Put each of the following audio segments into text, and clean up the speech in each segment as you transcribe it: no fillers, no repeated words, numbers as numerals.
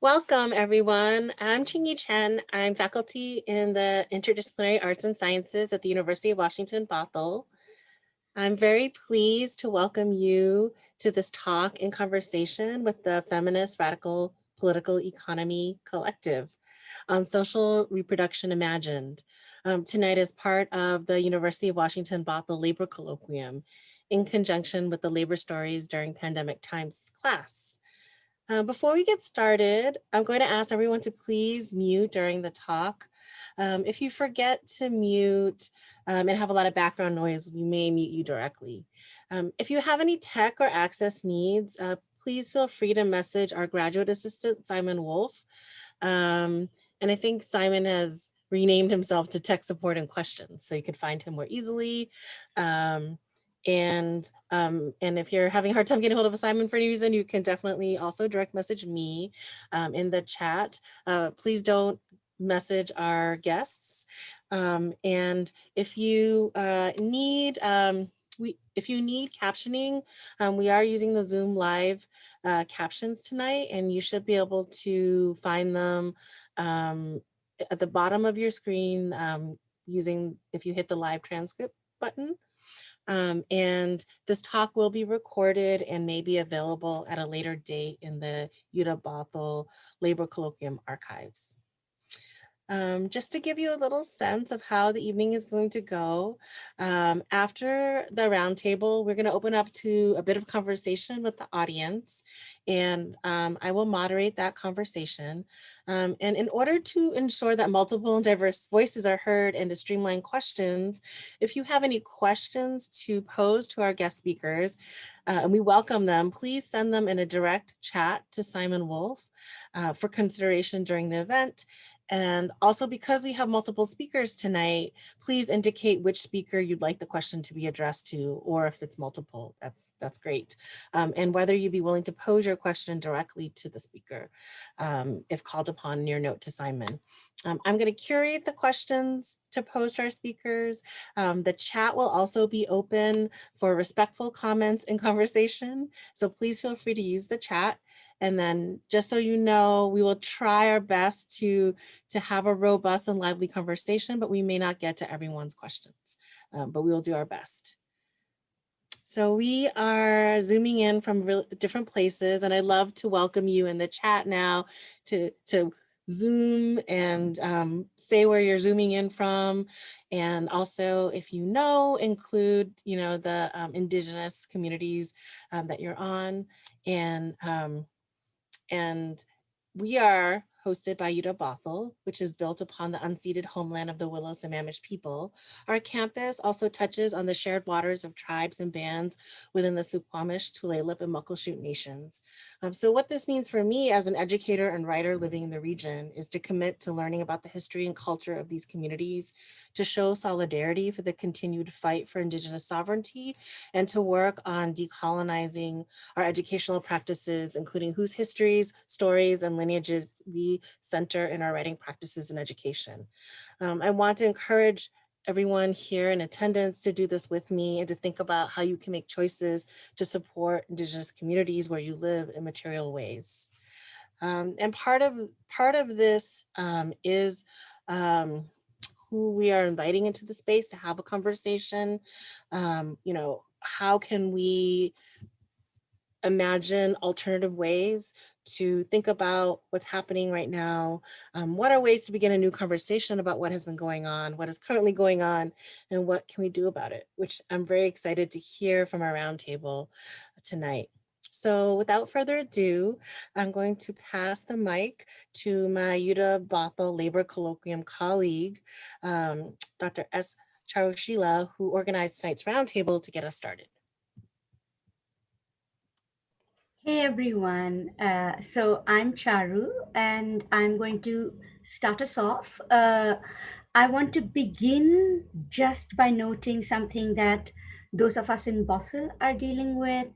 Welcome, everyone. I'm Chingy Chen. I'm faculty in the Interdisciplinary Arts and Sciences at the University of Washington, Bothell. I'm very pleased to welcome you to this talk and conversation with the Feminist Radical Political Economy Collective on Social Reproduction Imagined. Tonight is part of the University of Washington Bothell Labor Colloquium in conjunction with the Labor Stories During Pandemic Times class. Before we get started, I'm going to ask everyone to please mute during the talk. If you forget to mute and have a lot of background noise, we may mute you directly. If you have any tech or access needs, please feel free to message our graduate assistant, Simon Wolf. And I think Simon has renamed himself to Tech Support and Questions, so you can find him more easily. And if you're having a hard time getting hold of Simon for any reason, you can definitely also direct message me in the chat. Please don't message our guests. And if you need if you need captioning, we are using the Zoom live captions tonight, and you should be able to find them at the bottom of your screen using, if you hit the live transcript button. And this talk will be recorded and may be available at a later date in the UW Bothell Labor Colloquium archives. Just to give you a little sense of how the evening is going to go, after the roundtable, we're going to open up to a bit of conversation with the audience, and I will moderate that conversation. And in order to ensure that multiple and diverse voices are heard and to streamline questions, if you have any questions to pose to our guest speakers, and we welcome them, please send them in a direct chat to Simon Wolf for consideration during the event. And also, because we have multiple speakers tonight, please indicate which speaker you'd like the question to be addressed to, or if it's multiple, that's great. And whether you'd be willing to pose your question directly to the speaker, if called upon in your note to Simon. I'm going to curate the questions to pose to our speakers. The chat will also be open for respectful comments and conversation. So please feel free to use the chat. And then just so you know, we will try our best to have a robust and lively conversation, but we may not get to everyone's questions, but we will do our best. So we are Zooming in from different places, and I'd love to welcome you in the chat now to Zoom and say where you're Zooming in from. And also, if you know, include, the Indigenous communities that you're on. And we are hosted by UW Bothell, which is built upon the unceded homeland of the Willow Sammamish people. Our campus also touches on the shared waters of tribes and bands within the Suquamish, Tulalip, and Muckleshoot nations. So what this means for me as an educator and writer living in the region is to commit to learning about the history and culture of these communities, to show solidarity for the continued fight for Indigenous sovereignty, and to work on decolonizing our educational practices, including whose histories, stories, and lineages we center in our writing practices and education. I want to encourage everyone here in attendance to do this with me and to think about how you can make choices to support Indigenous communities where you live in material ways. And part of this is who we are inviting into the space to have a conversation. How can we imagine alternative ways to think about what's happening right now? What are ways to begin a new conversation about what has been going on, what is currently going on, and what can we do about it? Which I'm very excited to hear from our roundtable tonight. So without further ado, I'm going to pass the mic to my UW Bothell Labor Colloquium colleague, Dr. S. Charusheela, who organized tonight's roundtable to get us started. Hey everyone, so I'm Charu and I'm going to start us off. I want to begin just by noting something that those of us in Bothell are dealing with.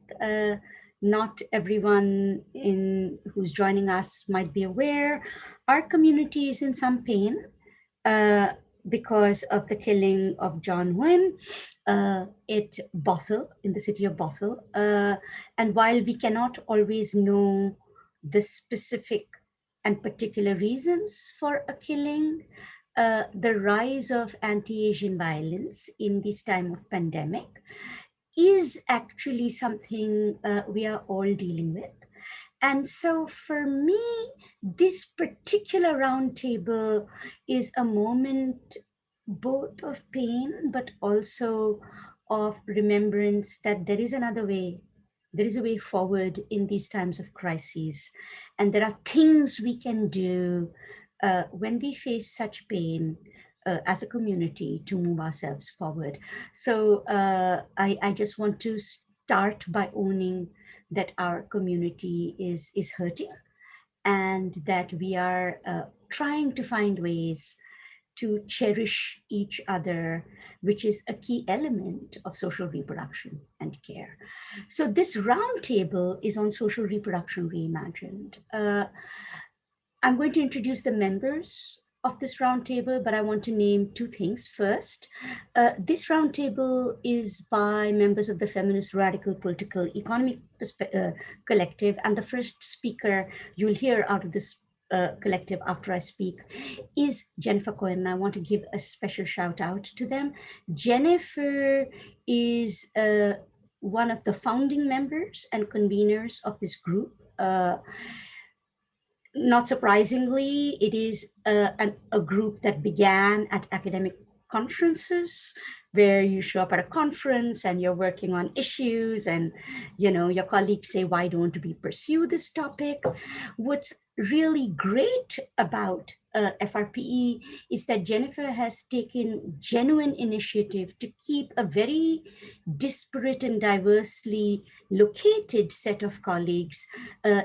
Not everyone who's joining us might be aware. Our community is in some pain because of the killing of John Nguyen at Bothell, in the city of Bothell. And while we cannot always know the specific and particular reasons for a killing, the rise of anti-Asian violence in this time of pandemic is actually something we are all dealing with. And so for me, this particular roundtable is a moment both of pain, but also of remembrance that there is another way. There is a way forward in these times of crises. And there are things we can do when we face such pain as a community to move ourselves forward. So I just want to start by owning that our community is hurting and that we are trying to find ways to cherish each other, which is a key element of social reproduction and care. So this roundtable is on social reproduction reimagined. I'm going to introduce the members of this roundtable, but I want to name two things. First, this roundtable is by members of the Feminist Radical Political Economy Collective, and the first speaker you'll hear out of this collective after I speak is Jennifer Cohen, and I want to give a special shout out to them. Jennifer is one of the founding members and conveners of this group. Not surprisingly, it is a group that began at academic conferences where you show up at a conference and you're working on issues and your colleagues say, why don't we pursue this topic? What's really great about FRPE is that Jennifer has taken genuine initiative to keep a very disparate and diversely located set of colleagues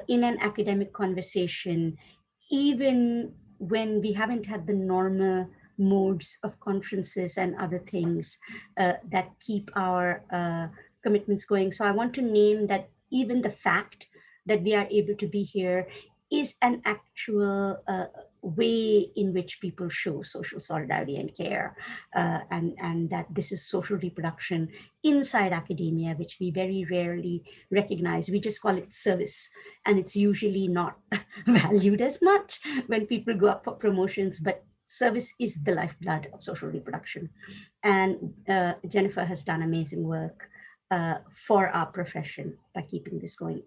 in an academic conversation, even when we haven't had the normal modes of conferences and other things that keep our commitments going. So I want to name that even the fact that we are able to be here is an actual way in which people show social solidarity and care, and that this is social reproduction inside academia, which we very rarely recognize. We just call it service, and it's usually not valued as much when people go up for promotions, but service is the lifeblood of social reproduction. And Jennifer has done amazing work for our profession by keeping this going.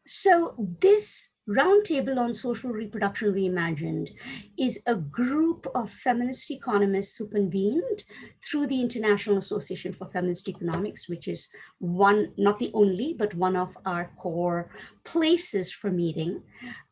So this roundtable on social reproduction reimagined is a group of feminist economists who convened through the International Association for Feminist Economics, which is one, not the only, but one of our core places for meeting,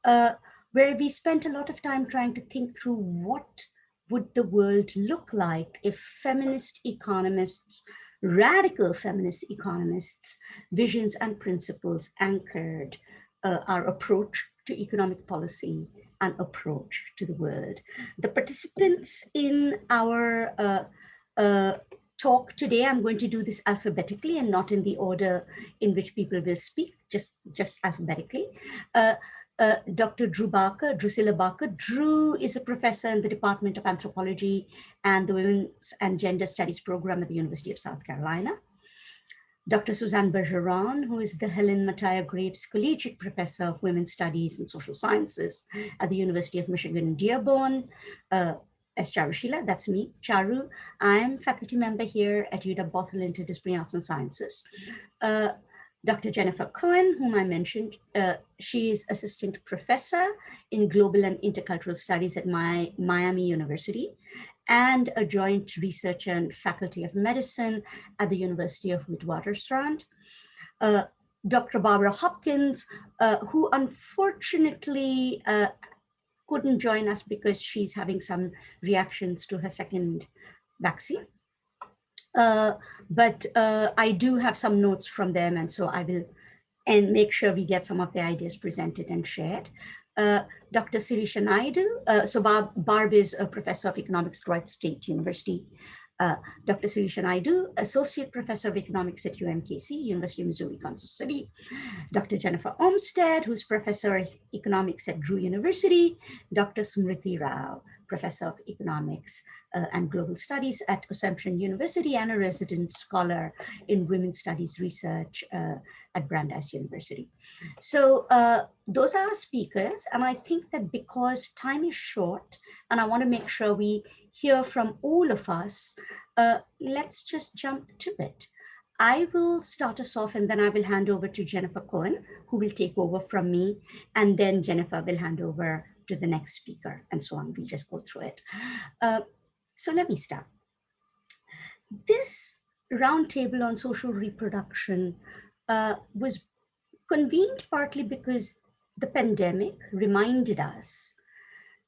where we spent a lot of time trying to think through what would the world look like if feminist economists, radical feminist economists' visions and principles anchored our approach to economic policy and approach to the world. The participants in our talk today, I'm going to do this alphabetically and not in the order in which people will speak, just alphabetically. Dr. Charusheela Barker. Drew is a professor in the Department of Anthropology and the Women's and Gender Studies program at the University of South Carolina. Dr. Suzanne Bergeron, who is the Helen Graves Collegiate Professor of Women's Studies and Social Sciences at the University of Michigan in Dearborn. As Charusheela, that's me, Charu. I'm faculty member here at UW Bothell Interdisciplinary Arts and Sciences. Dr. Jennifer Cohen, whom I mentioned, she is assistant professor in global and intercultural studies at Miami University and a joint researcher and faculty of medicine at the University of Witwatersrand. Dr. Barbara Hopkins, who unfortunately couldn't join us because she's having some reactions to her second vaccine. But I do have some notes from them, and so I will make sure we get some of the ideas presented and shared. Dr. Sirisha Naidu, so Barb is a professor of economics at Wright State University. Dr. Sirisha Naidu, associate professor of economics at UMKC, University of Missouri, Kansas City. Dr. Jennifer Olmsted, who's professor Economics at Drew University, Dr. Smriti Rao, Professor of Economics and Global Studies at Assumption University, and a resident scholar in Women's Studies Research at Brandeis University. So those are our speakers, and I think that because time is short, and I want to make sure we hear from all of us, let's just jump to it. I will start us off, and then I will hand over to Jennifer Cohen, who will take over from me, and then Jennifer will hand over to the next speaker, and so on. We'll just go through it. So let me start. This roundtable on social reproduction was convened partly because the pandemic reminded us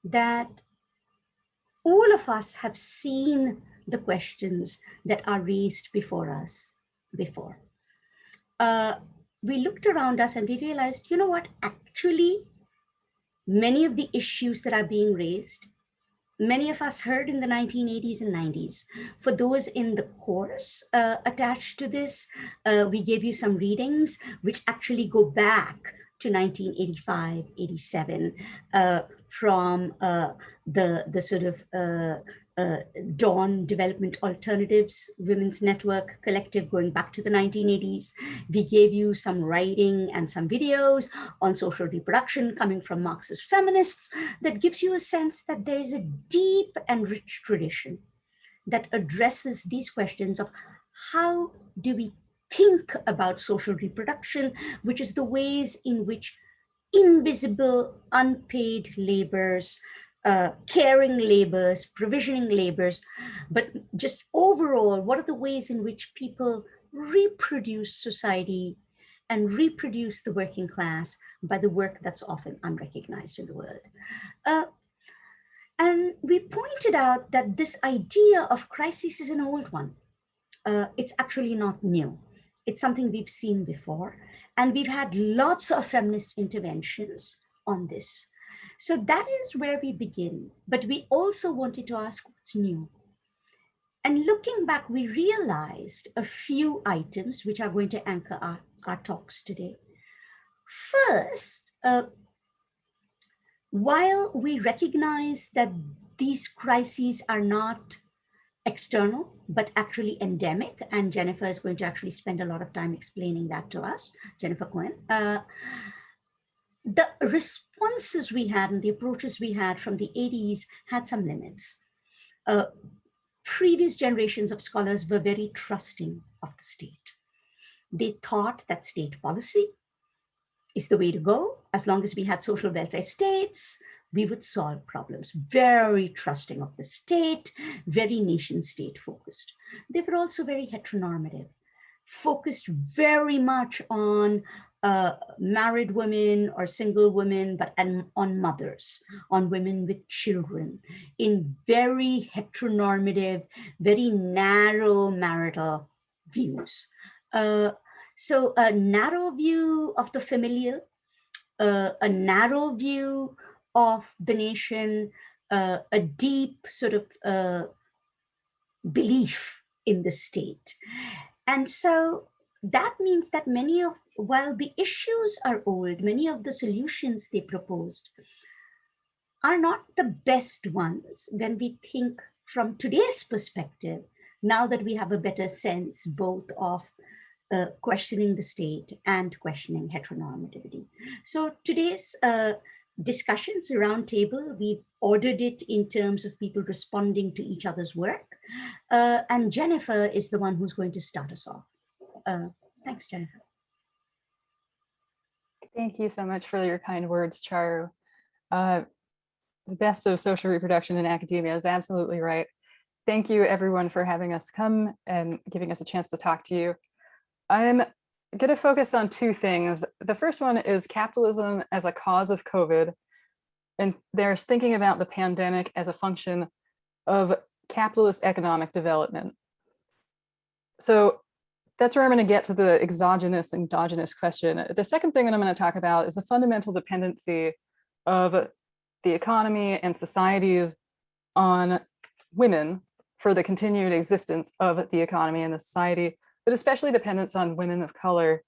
that all of us have seen the questions that are raised before us before. We looked around us and we realized, you know what, actually, many of the issues that are being raised, many of us heard in the 1980s and 90s. For those in the course attached to this, we gave you some readings which actually go back to 1985, 87, from the sort of Dawn Development Alternatives Women's Network Collective going back to the 1980s. We gave you some writing and some videos on social reproduction coming from Marxist feminists that gives you a sense that there is a deep and rich tradition that addresses these questions of how do we think about social reproduction, which is the ways in which invisible, unpaid labors, caring labors, provisioning labors, but just overall, what are the ways in which people reproduce society and reproduce the working class by the work that's often unrecognized in the world. And we pointed out that this idea of crisis is an old one. It's actually not new. It's something we've seen before. And we've had lots of feminist interventions on this. So that is where we begin. But we also wanted to ask what's new. And looking back, we realized a few items which are going to anchor our talks today. First, while we recognize that these crises are not external, but actually endemic, and Jennifer is going to actually spend a lot of time explaining that to us, Jennifer Cohen, the responses we had and the approaches we had from the 80s had some limits. Previous generations of scholars were very trusting of the state. They thought that state policy is the way to go. As long as we had social welfare states, we would solve problems. Very trusting of the state, very nation state focused. They were also very heteronormative, focused very much on married women or single women, but on mothers, on women with children, in very heteronormative, very narrow marital views. So a narrow view of the familial, a narrow view of the nation, a deep sort of belief in the state. And so that means that while the issues are old, many of the solutions they proposed are not the best ones when we think from today's perspective, now that we have a better sense both of questioning the state and questioning heteronormativity. So today's discussions around table, we've ordered it in terms of people responding to each other's work. And Jennifer is the one who's going to start us off. Thanks, Jennifer. Thank you so much for your kind words, Charu. The best of social reproduction in academia is absolutely right. Thank you everyone for having us come and giving us a chance to talk to you. I'm going to focus on two things. The first one is capitalism as a cause of COVID. And there's thinking about the pandemic as a function of capitalist economic development. So that's where I'm going to get to the exogenous and endogenous question. The second thing that I'm going to talk about is the fundamental dependency of the economy and societies on women for the continued existence of the economy and the society, but especially dependence on women of color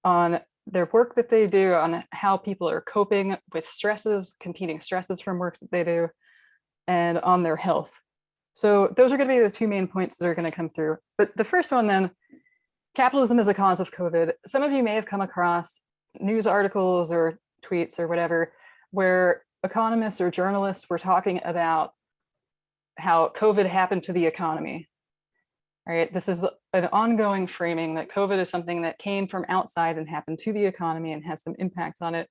on their work that they do, on how people are coping with stresses, competing stresses from work that they do, and on their health. So those are going to be the two main points that are going to come through. But the first one then, capitalism is a cause of COVID. Some of you may have come across news articles or tweets or whatever, where economists or journalists were talking about how COVID happened to the economy. Right? This is an ongoing framing that COVID is something that came from outside and happened to the economy and has some impacts on it.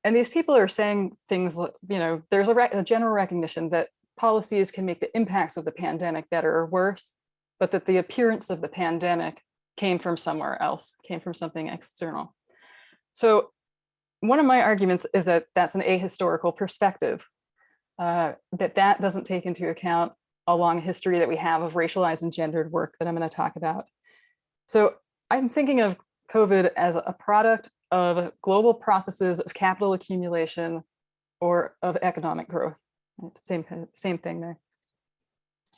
And these people are saying things, there's a general recognition that policies can make the impacts of the pandemic better or worse, but that the appearance of the pandemic came from somewhere else, came from something external. So one of my arguments is that that's an ahistorical perspective, that doesn't take into account a long history that we have of racialized and gendered work that I'm going to talk about. So I'm thinking of COVID as a product of global processes of capital accumulation or of economic growth. Same thing there.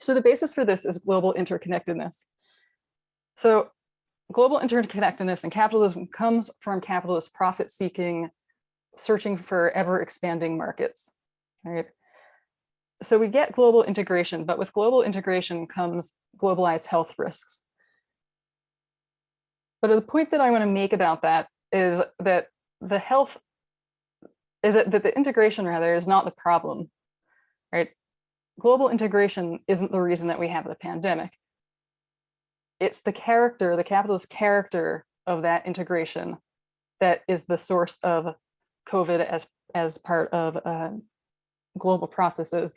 So the basis for this is global interconnectedness. So global interconnectedness and capitalism comes from capitalist profit seeking, searching for ever expanding markets, right? So we get global integration, but with global integration comes globalized health risks. But the point that I want to make about that is that the integration rather is not the problem, right? Global integration isn't the reason that we have the pandemic. It's the capitalist character of that integration that is the source of COVID as part of global processes.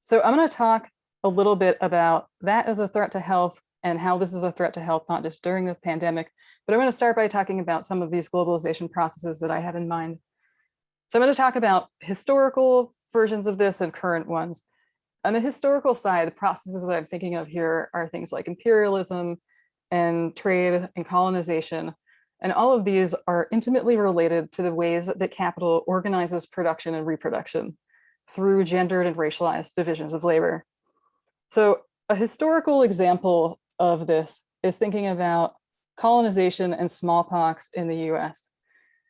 So I'm going to talk a little bit about that as a threat to health and how this is a threat to health, not just during the pandemic, but I'm going to start by talking about some of these globalization processes that I have in mind. So I'm going to talk about historical versions of this and current ones. On the historical side, the processes that I'm thinking of here are things like imperialism and trade and colonization. And all of these are intimately related to the ways that capital organizes production and reproduction through gendered and racialized divisions of labor. So a historical example of this is thinking about colonization and smallpox in the US.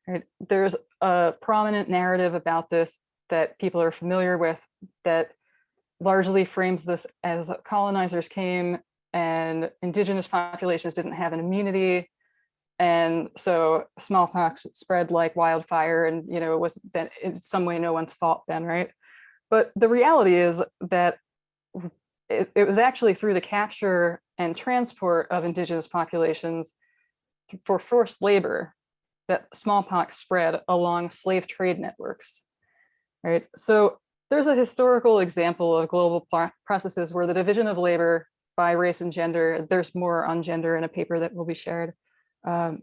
Right? There's a prominent narrative about this that people are familiar with that largely frames this as colonizers came and indigenous populations didn't have an immunity. And so smallpox spread like wildfire, and it was that in some way no one's fault then, right? But the reality is that it was actually through the capture and transport of indigenous populations for forced labor that smallpox spread along slave trade networks, right? So there's a historical example of global processes where the division of labor by race and gender, there's more on gender in a paper that will be shared in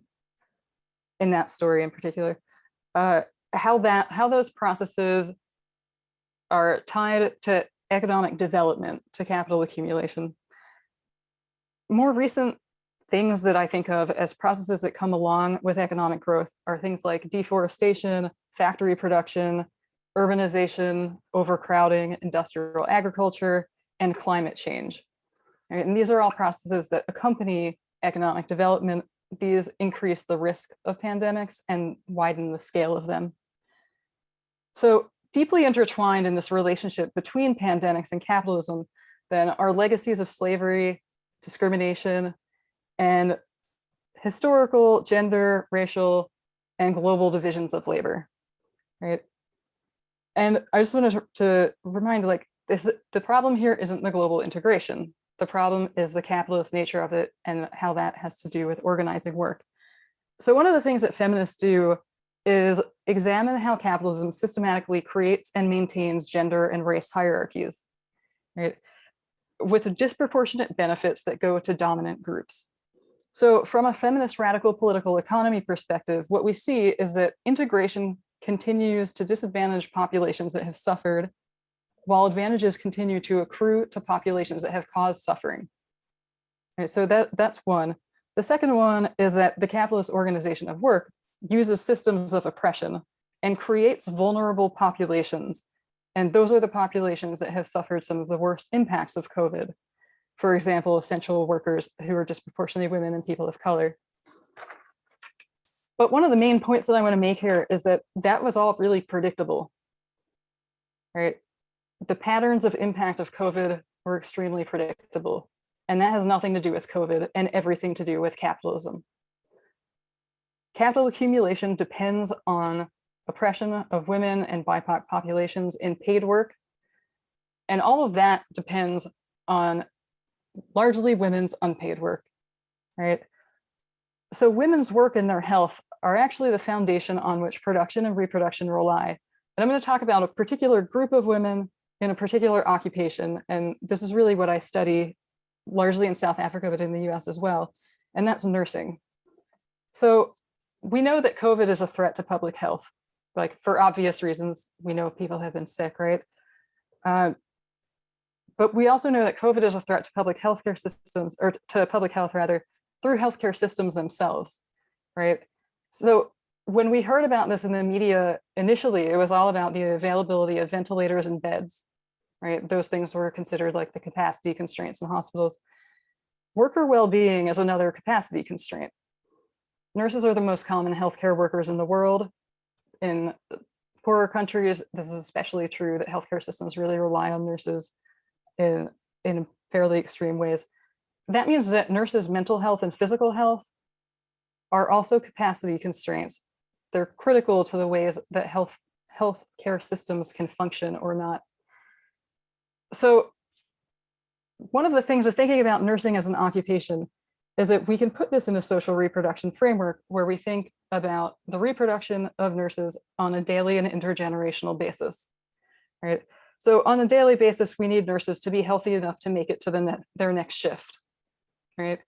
that story in particular, how those processes are tied to economic development, to capital accumulation. More recent things that I think of as processes that come along with economic growth are things like deforestation, factory production, urbanization, overcrowding, industrial agriculture, and climate change. Right? And these are all processes that accompany economic development. These increase the risk of pandemics and widen the scale of them. So deeply intertwined in this relationship between pandemics and capitalism then are legacies of slavery, discrimination, and historical, gender, racial, and global divisions of labor, right? And I just wanted to remind, the problem here isn't the global integration. The problem is the capitalist nature of it and how that has to do with organizing work. So one of the things that feminists do is examine how capitalism systematically creates and maintains gender and race hierarchies, right? With disproportionate benefits that go to dominant groups. So from a feminist radical political economy perspective, what we see is that integration continues to disadvantage populations that have suffered, while advantages continue to accrue to populations that have caused suffering. Right, so that's one. The second one is that the capitalist organization of work uses systems of oppression and creates vulnerable populations. And those are the populations that have suffered some of the worst impacts of COVID. For example, essential workers who are disproportionately women and people of color. But one of the main points that I want to make here is that that was all really predictable, right? The patterns of impact of COVID were extremely predictable. And that has nothing to do with COVID and everything to do with capitalism. Capital accumulation depends on oppression of women and BIPOC populations in paid work. And all of that depends on largely women's unpaid work, right? So women's work and their health are actually the foundation on which production and reproduction rely. And I'm going to talk about a particular group of women in a particular occupation. And this is really what I study largely in South Africa, but in the US as well. And that's nursing. So we know that COVID is a threat to public health, like for obvious reasons. We know people have been sick, right? But we also know that COVID is a threat to public healthcare systems, or to public health rather, through healthcare systems themselves, right? So when we heard about this in the media initially, it was all about the availability of ventilators and beds, right? Those things were considered like the capacity constraints in hospitals. Worker well-being is another capacity constraint. Nurses are the most common healthcare workers in the world. In poorer countries, this is especially true that healthcare systems really rely on nurses in fairly extreme ways. That means that nurses' mental health and physical health are also capacity constraints. They're critical to the ways that healthcare systems can function or not. So one of the things of thinking about nursing as an occupation is that we can put this in a social reproduction framework where we think about the reproduction of nurses on a daily and intergenerational basis, right? So on a daily basis, we need nurses to be healthy enough to make it to their next shift, right?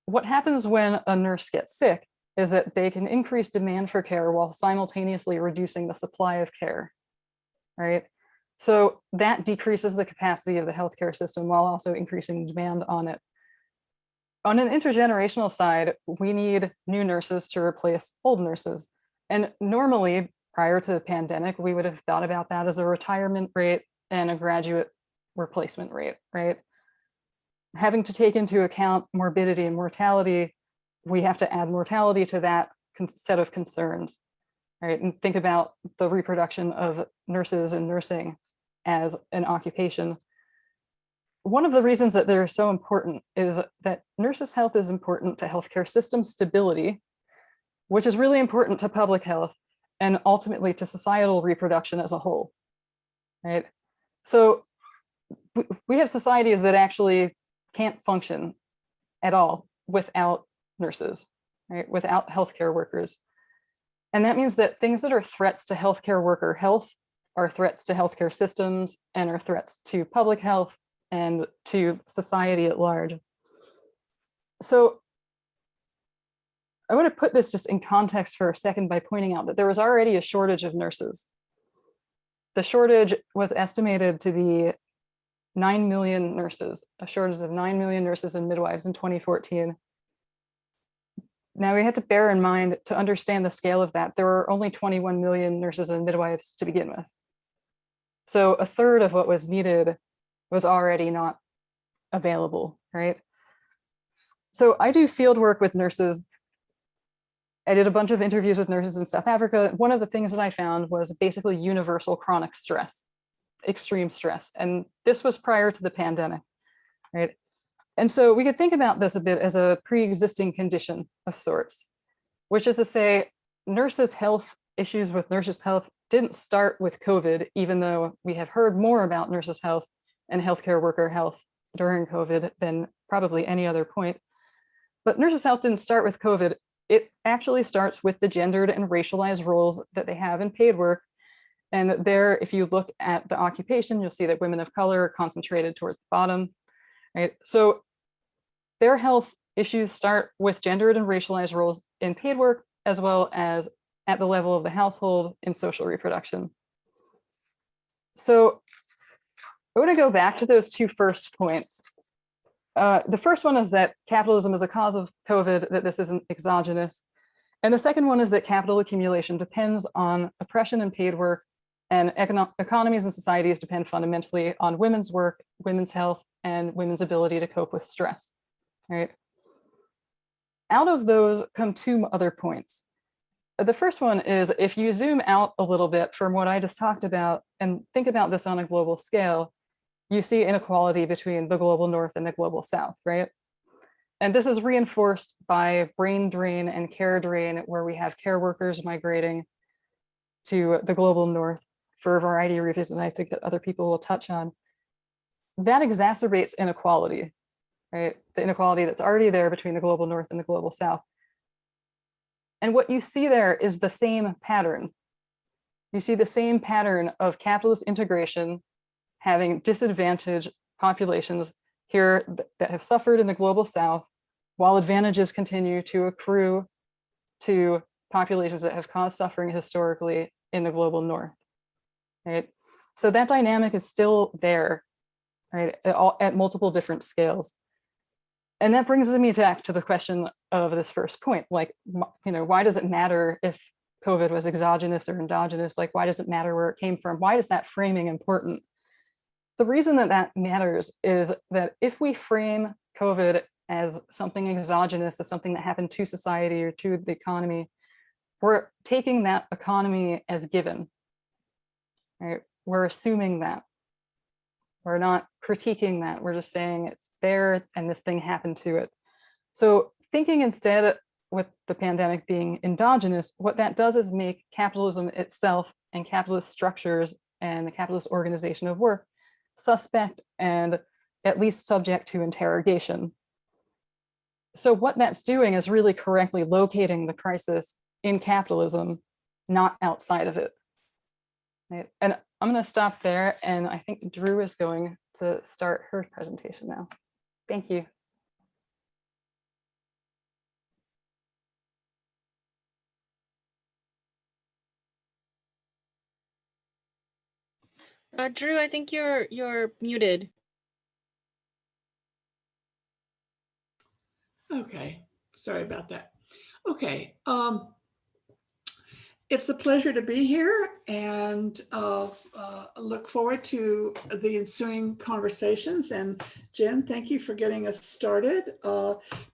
What happens when a nurse gets sick is that they can increase demand for care while simultaneously reducing the supply of care, right? So that decreases the capacity of the healthcare system while also increasing demand on it. On an intergenerational side, we need new nurses to replace old nurses. And normally, prior to the pandemic, we would have thought about that as a retirement rate and a graduate replacement rate, right? Having to take into account morbidity and mortality, we have to add mortality to that set of concerns, right? And think about the reproduction of nurses and nursing as an occupation. One of the reasons that they're so important is that nurses' health is important to healthcare system stability, which is really important to public health and ultimately to societal reproduction as a whole, right? So we have societies that actually can't function at all without nurses, right? Without healthcare workers. And that means that things that are threats to healthcare worker health are threats to healthcare systems and are threats to public health and to society at large. So I want to put this just in context for a second by pointing out that there was already a shortage of nurses. The shortage was estimated to be 9 million nurses, a shortage of 9 million nurses and midwives in 2014. Now we have to bear in mind, to understand the scale of that, there were only 21 million nurses and midwives to begin with. So a third of what was needed was already not available, right? So I do field work with nurses. I did a bunch of interviews with nurses in South Africa. One of the things that I found was basically universal chronic stress, extreme stress. And this was prior to the pandemic, right? And so we could think about this a bit as a pre-existing condition of sorts, which is to say nurses' health, issues with nurses' health didn't start with COVID, even though we have heard more about nurses' health and healthcare worker health during COVID than probably any other point. But nurses' health didn't start with COVID. It actually starts with the gendered and racialized roles that they have in paid work. And there, if you look at the occupation, you'll see that women of color are concentrated towards the bottom, right? So their health issues start with gendered and racialized roles in paid work, as well as at the level of the household in social reproduction. So I want to go back to those two first points. The first one is that capitalism is a cause of COVID, that this isn't exogenous. And the second one is that capital accumulation depends on oppression and paid work, and economies and societies depend fundamentally on women's work, women's health, and women's ability to cope with stress, right? Out of those come two other points. The first one is, if you zoom out a little bit from what I just talked about and think about this on a global scale, you see inequality between the global north and the global south, right? And this is reinforced by brain drain and care drain, where we have care workers migrating to the global north for a variety of reasons, and I think that other people will touch on. That exacerbates inequality, right? The inequality that's already there between the global north and the global south. And what you see there is the same pattern. You see the same pattern of capitalist integration having disadvantaged populations here that have suffered in the global south, while advantages continue to accrue to populations that have caused suffering historically in the global north, right? So that dynamic is still there, right, at multiple different scales. And that brings me back to the question of this first point, like, why does it matter if COVID was exogenous or endogenous? Like, why does it matter where it came from? Why is that framing important? The reason that that matters is that if we frame COVID as something exogenous, as something that happened to society or to the economy, we're taking that economy as given, right? We're assuming that. We're not critiquing that. We're just saying it's there and this thing happened to it. So thinking instead with the pandemic being endogenous, what that does is make capitalism itself and capitalist structures and the capitalist organization of work suspect and at least subject to interrogation. So what that's doing is really correctly locating the crisis in capitalism, not outside of it. Right? And I'm going to stop there, and I think Drew is going to start her presentation now. Thank you. Drew, I think you're muted. Okay, sorry about that. Okay, it's a pleasure to be here, and look forward to the ensuing conversations. And Jen, thank you for getting us started,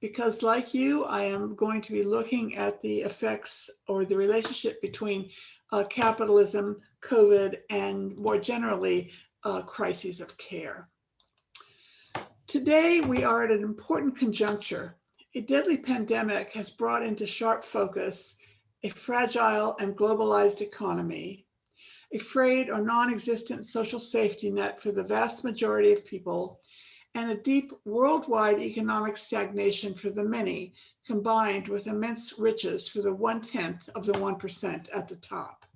because like you, I am going to be looking at the effects or the relationship between capitalism, COVID, and more generally, crises of care. Today, we are at an important conjuncture. A deadly pandemic has brought into sharp focus a fragile and globalized economy, a frayed or non-existent social safety net for the vast majority of people, and a deep worldwide economic stagnation for the many, combined with immense riches for the 1/10 of the 1% at the top.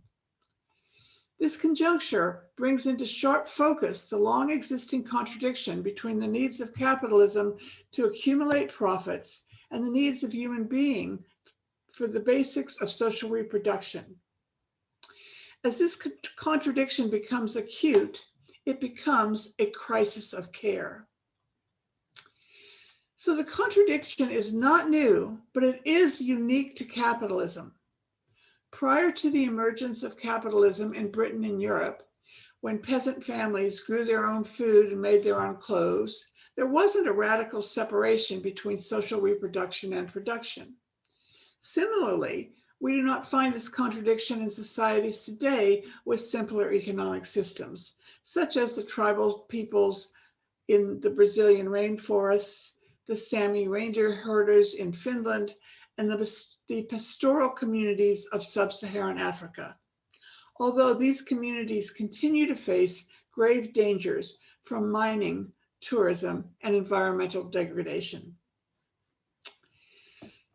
This conjuncture brings into sharp focus the long existing contradiction between the needs of capitalism to accumulate profits and the needs of human beings for the basics of social reproduction. As this contradiction becomes acute, it becomes a crisis of care. So the contradiction is not new, but it is unique to capitalism. Prior to the emergence of capitalism in Britain and Europe, when peasant families grew their own food and made their own clothes, there wasn't a radical separation between social reproduction and production. Similarly, we do not find this contradiction in societies today with simpler economic systems, such as the tribal peoples in the Brazilian rainforests, the Sami reindeer herders in Finland, and the pastoral communities of sub-Saharan Africa. Although these communities continue to face grave dangers from mining, tourism, and environmental degradation.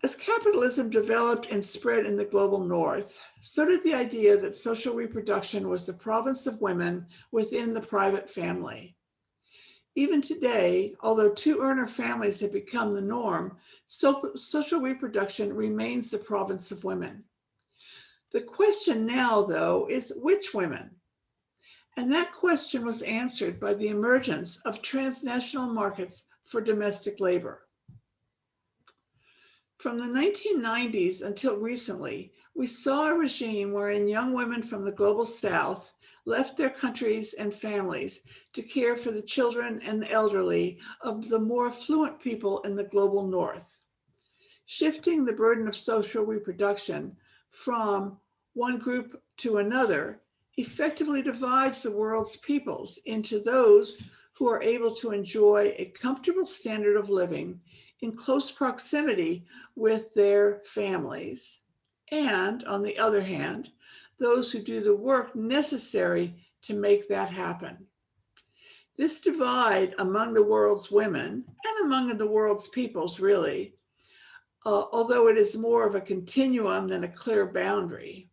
As capitalism developed and spread in the global north, so did the idea that social reproduction was the province of women within the private family. Even today, although two-earner families have become the norm, social reproduction remains the province of women. The question now, though, is which women? And that question was answered by the emergence of transnational markets for domestic labor. From the 1990s until recently, we saw a regime wherein young women from the global south left their countries and families to care for the children and the elderly of the more affluent people in the global north. Shifting the burden of social reproduction from one group to another effectively divides the world's peoples into those who are able to enjoy a comfortable standard of living in close proximity with their families, and on the other hand, those who do the work necessary to make that happen. This divide among the world's women and among the world's peoples, really, although it is more of a continuum than a clear boundary,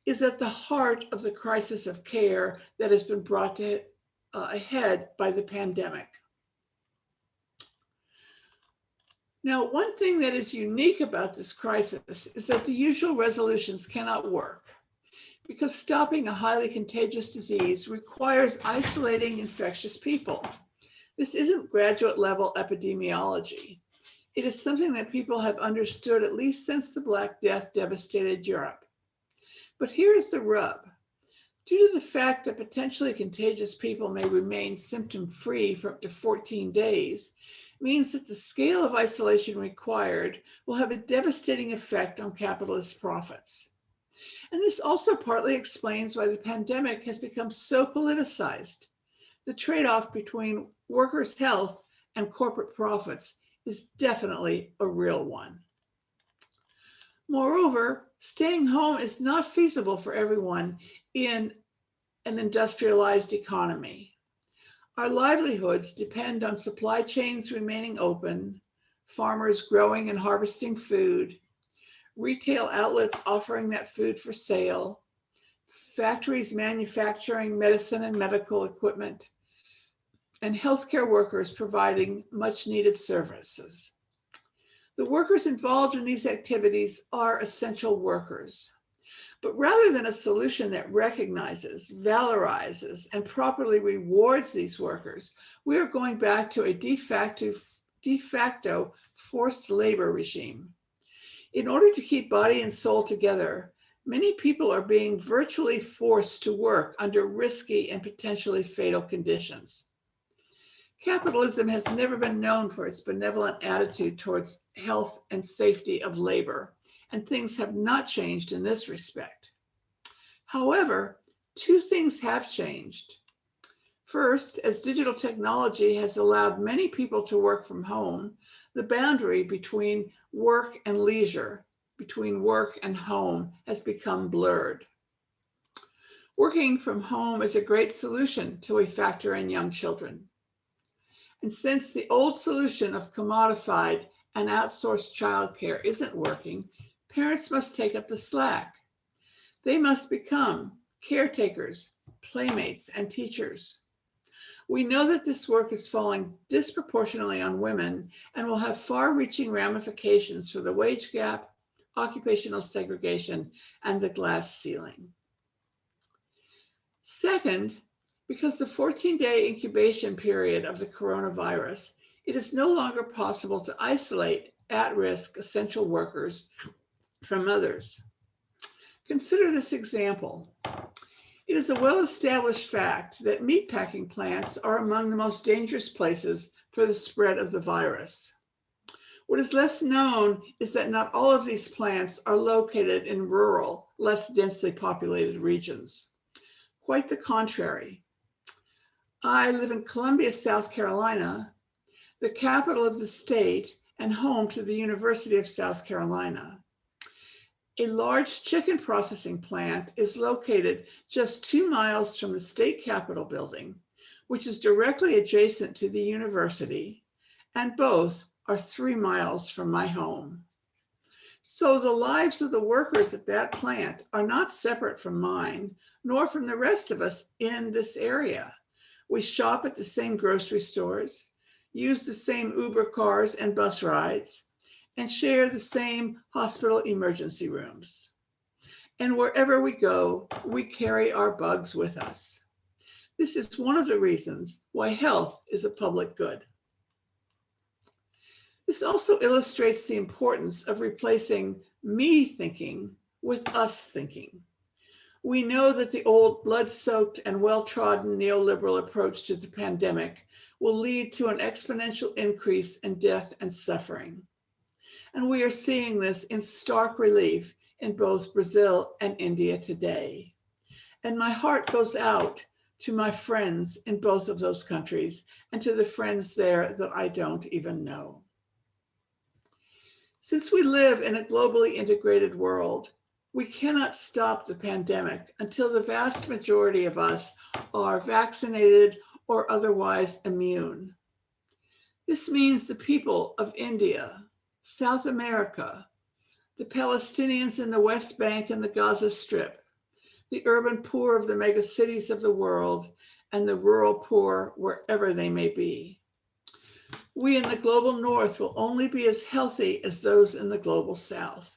is at the heart of the crisis of care that has been brought to ahead by the pandemic. Now, one thing that is unique about this crisis is that the usual resolutions cannot work, because stopping a highly contagious disease requires isolating infectious people. This isn't graduate level epidemiology. It is something that people have understood at least since the Black Death devastated Europe. But here is the rub. Due to the fact that potentially contagious people may remain symptom-free for up to 14 days, means that the scale of isolation required will have a devastating effect on capitalist profits. And this also partly explains why the pandemic has become so politicized. The trade-off between workers' health and corporate profits is definitely a real one. Moreover, staying home is not feasible for everyone in an industrialized economy. Our livelihoods depend on supply chains remaining open, farmers growing and harvesting food, retail outlets offering that food for sale, factories manufacturing medicine and medical equipment, and healthcare workers providing much needed services. The workers involved in these activities are essential workers. But rather than a solution that recognizes, valorizes, and properly rewards these workers, we are going back to a de facto forced labor regime. In order to keep body and soul together, many people are being virtually forced to work under risky and potentially fatal conditions. Capitalism has never been known for its benevolent attitude towards health and safety of labor, and things have not changed in this respect. However, two things have changed. First, as digital technology has allowed many people to work from home, the boundary between work and leisure, between work and home, has become blurred. Working from home is a great solution till we factor in young children. And since the old solution of commodified and outsourced childcare isn't working, parents must take up the slack. They must become caretakers, playmates, and teachers. We know that this work is falling disproportionately on women and will have far-reaching ramifications for the wage gap, occupational segregation, and the glass ceiling. Second, because the 14-day incubation period of the coronavirus, it is no longer possible to isolate at-risk essential workers from others. Consider this example. It is a well-established fact that meatpacking plants are among the most dangerous places for the spread of the virus. What is less known is that not all of these plants are located in rural, less densely populated regions. Quite the contrary. I live in Columbia, South Carolina, the capital of the state and home to the University of South Carolina. A large chicken processing plant is located just 2 miles from the state capitol building, which is directly adjacent to the university, and both are 3 miles from my home. So the lives of the workers at that plant are not separate from mine, nor from the rest of us in this area. We shop at the same grocery stores, use the same Uber cars and bus rides, and share the same hospital emergency rooms. And wherever we go, we carry our bugs with us. This is one of the reasons why health is a public good. This also illustrates the importance of replacing me thinking with us thinking. We know that the old blood-soaked and well-trodden neoliberal approach to the pandemic will lead to an exponential increase in death and suffering. And we are seeing this in stark relief in both Brazil and India today. And my heart goes out to my friends in both of those countries and to the friends there that I don't even know. Since we live in a globally integrated world, we cannot stop the pandemic until the vast majority of us are vaccinated or otherwise immune. This means the people of India, South America, the Palestinians in the West Bank and the Gaza Strip, the urban poor of the megacities of the world, and the rural poor wherever they may be. We in the global North will only be as healthy as those in the global South.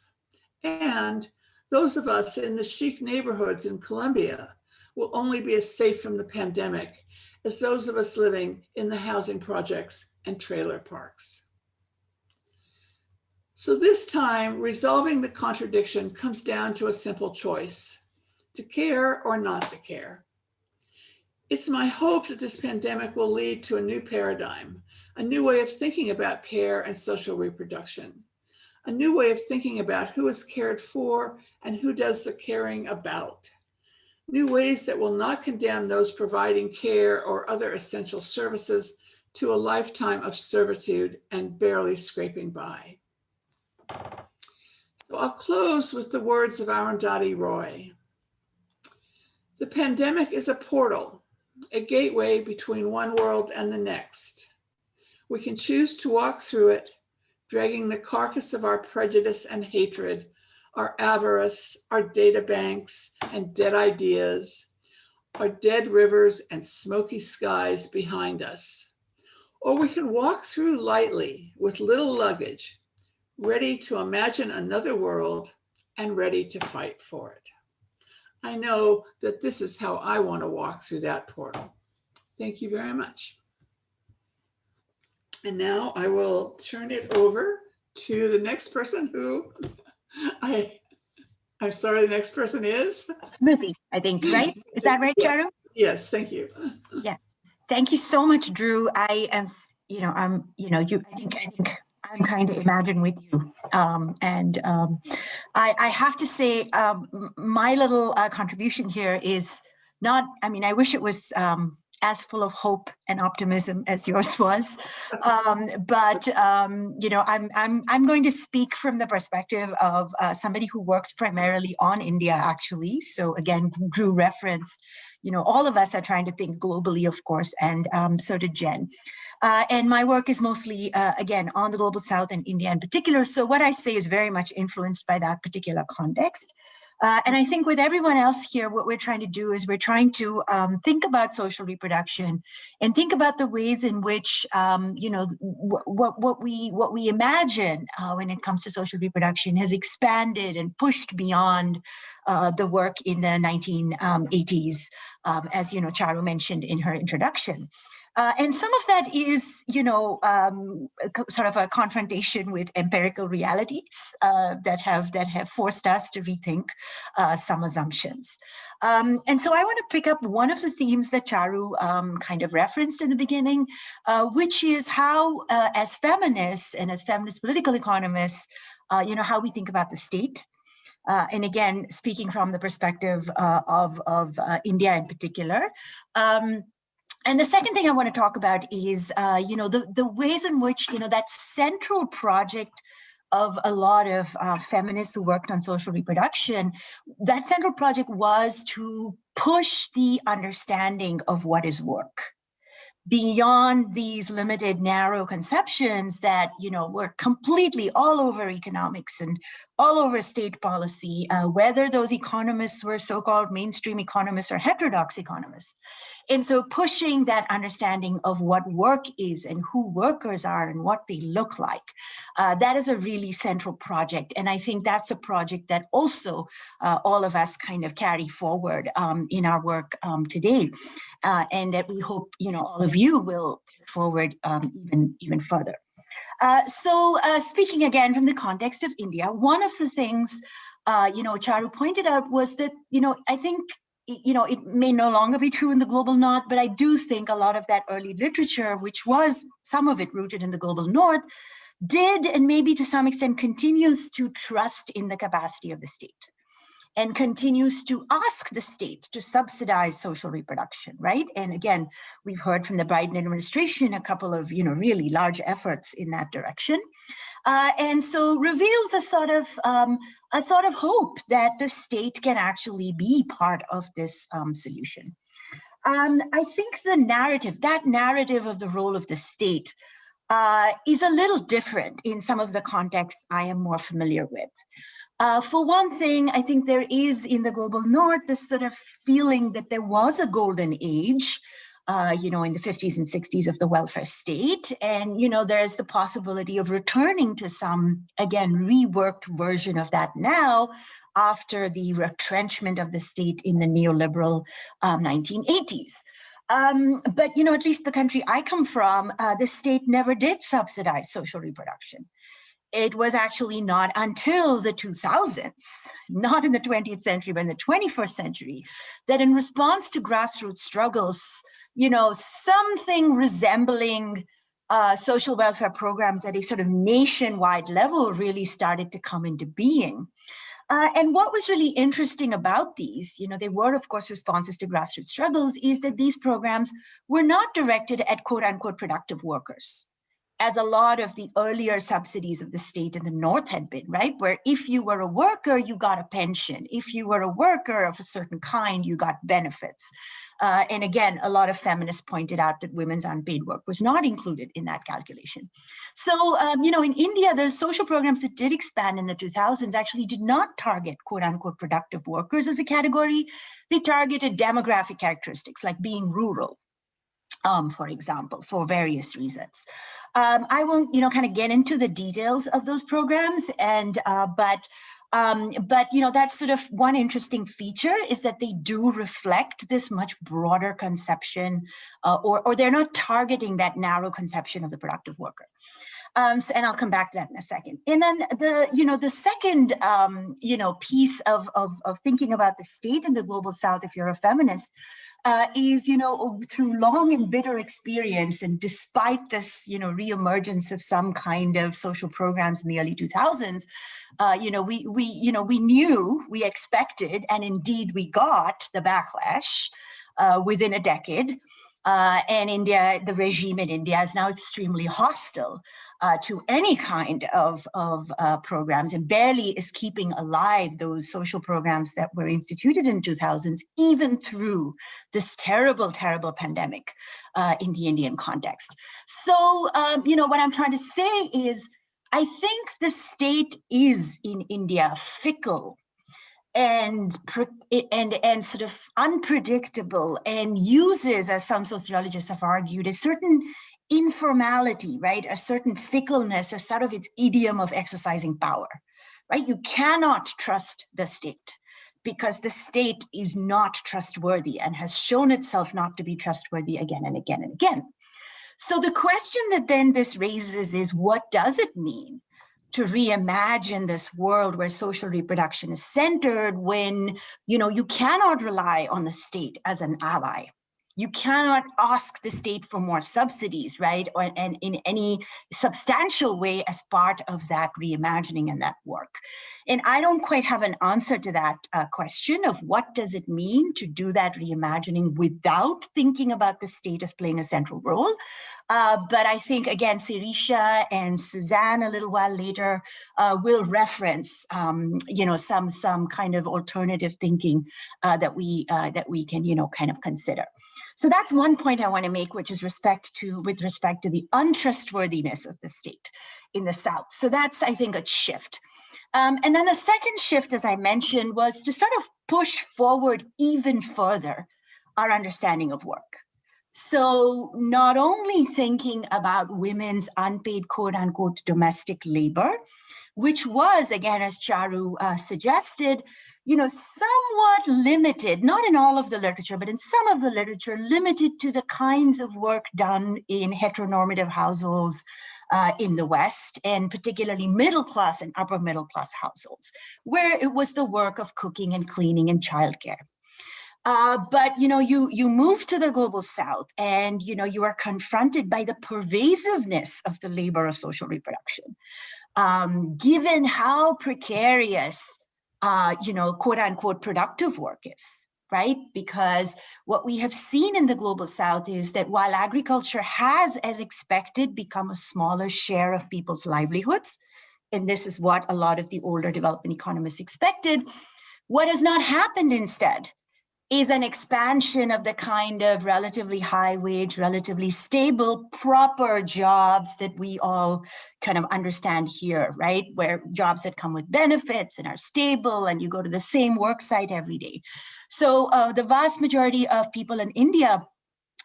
And those of us in the chic neighborhoods in Colombia will only be as safe from the pandemic as those of us living in the housing projects and trailer parks. So this time, resolving the contradiction comes down to a simple choice: to care or not to care. It's my hope that this pandemic will lead to a new paradigm, a new way of thinking about care and social reproduction, a new way of thinking about who is cared for and who does the caring about, new ways that will not condemn those providing care or other essential services to a lifetime of servitude and barely scraping by. So I'll close with the words of Arundhati Roy. The pandemic is a portal, a gateway between one world and the next. We can choose to walk through it, dragging the carcass of our prejudice and hatred, our avarice, our data banks and dead ideas, our dead rivers and smoky skies behind us. Or we can walk through lightly with little luggage, ready to imagine another world and ready to fight for it. I know that this is how I want to walk through that portal. Thank you very much. And now I will turn it over to the next person who I'm sorry, the next person is? Smriti, I think, right? Is that right, Charu? Yes, thank you. Yeah. Thank you so much, Drew. I am, I think I'm trying to imagine with you. I have to say, my little contribution here is not, I wish it was as full of hope and optimism as yours was. But I'm going to speak from the perspective of somebody who works primarily on India, actually. So again, Drew referenced, all of us are trying to think globally, of course, and so did Jen. And my work is mostly, again, on the global South and India in particular. So what I say is very much influenced by that particular context. And I think with everyone else here, what we're trying to do is we're trying to think about social reproduction and think about the ways in which, what we imagine when it comes to social reproduction has expanded and pushed beyond the work in the 1980s, as Charu mentioned in her introduction. And some of that is, sort of a confrontation with empirical realities that have forced us to rethink some assumptions. And so I want to pick up one of the themes that Charu kind of referenced in the beginning, which is how, as feminists and as feminist political economists, how we think about the state. And again, speaking from the perspective of India in particular. And the second thing I want to talk about is, the ways in which, that central project of a lot of feminists who worked on social reproduction, that central project was to push the understanding of what is work beyond these limited, narrow conceptions that, were completely all over economics and all over state policy, whether those economists were so-called mainstream economists or heterodox economists. And so pushing that understanding of what work is and who workers are and what they look like, that is a really central project. And I think that's a project that also all of us kind of carry forward in our work today. And that we hope, all of you will forward even further. So speaking again from the context of India, one of the things, Charu pointed out was that, I think, it may no longer be true in the global North, but I do think a lot of that early literature, which was some of it rooted in the global North, did, and maybe to some extent continues to trust in the capacity of the state, and continues to ask the state to subsidize social reproduction, right? And again, we've heard from the Biden administration a couple of, really large efforts in that direction. And so reveals a sort of hope that the state can actually be part of this solution. I think that narrative of the role of the state is a little different in some of the contexts I am more familiar with. For one thing, I think there is in the global north this sort of feeling that there was a golden age, in the 50s and 60s of the welfare state. And, there's the possibility of returning to some, again, reworked version of that now after the retrenchment of the state in the neoliberal 1980s. But, at least the country I come from, the state never did subsidize social reproduction. It was actually not until the 2000s, not in the 20th century, but in the 21st century, that in response to grassroots struggles, something resembling social welfare programs at a sort of nationwide level really started to come into being. And what was really interesting about these, they were, of course, responses to grassroots struggles, is that these programs were not directed at quote unquote productive workers, as a lot of the earlier subsidies of the state in the North had been, right? Where if you were a worker, you got a pension. If you were a worker of a certain kind, you got benefits. And again, a lot of feminists pointed out that women's unpaid work was not included in that calculation. So, in India, the social programs that did expand in the 2000s actually did not target quote unquote productive workers as a category. They targeted demographic characteristics like being rural, for example, for various reasons. I won't, kind of get into the details of those programs, but that's sort of one interesting feature, is that they do reflect this much broader conception, or they're not targeting that narrow conception of the productive worker. And I'll come back to that in a second. And then the second, piece of thinking about the state in the global South, if you're a feminist, is, through long and bitter experience, and despite this, reemergence of some kind of social programs in the early 2000s, we knew, we expected, and indeed we got the backlash within a decade. And India, the regime in India is now extremely hostile to any kind of programs, and barely is keeping alive those social programs that were instituted in 2000s, even through this terrible, terrible pandemic in the Indian context. So, what I'm trying to say is, I think the state is in India fickle and sort of unpredictable, and uses, as some sociologists have argued, a certain informality, right? A certain fickleness as sort of its idiom of exercising power, right? You cannot trust the state because the state is not trustworthy and has shown itself not to be trustworthy again and again and again. So the question that then this raises is, what does it mean to reimagine this world where social reproduction is centered when, you cannot rely on the state as an ally? You cannot ask the state for more subsidies, right? And in any substantial way as part of that reimagining and that work. And I don't quite have an answer to that question of what does it mean to do that reimagining without thinking about the state as playing a central role. But I think, again, Sirisha and Suzanne a little while later will reference, some kind of alternative thinking that we can, kind of consider. So that's one point I want to make, which is with respect to the untrustworthiness of the state in the South. So that's, I think, a shift. And then the second shift, as I mentioned, was to sort of push forward even further our understanding of work. So not only thinking about women's unpaid quote unquote domestic labor, which was, again, as Charu suggested, somewhat limited, not in all of the literature, but in some of the literature, limited to the kinds of work done in heteronormative households in the West, and particularly middle class and upper middle class households, where it was the work of cooking and cleaning and childcare. But you move to the global south, and you are confronted by the pervasiveness of the labor of social reproduction. Given how precarious, quote unquote, productive work is, right? Because what we have seen in the global south is that while agriculture has, as expected, become a smaller share of people's livelihoods, and this is what a lot of the older development economists expected, what has not happened instead is an expansion of the kind of relatively high wage, relatively stable, proper jobs that we all kind of understand here, right? Where jobs that come with benefits and are stable, and you go to the same work site every day. So the vast majority of people in India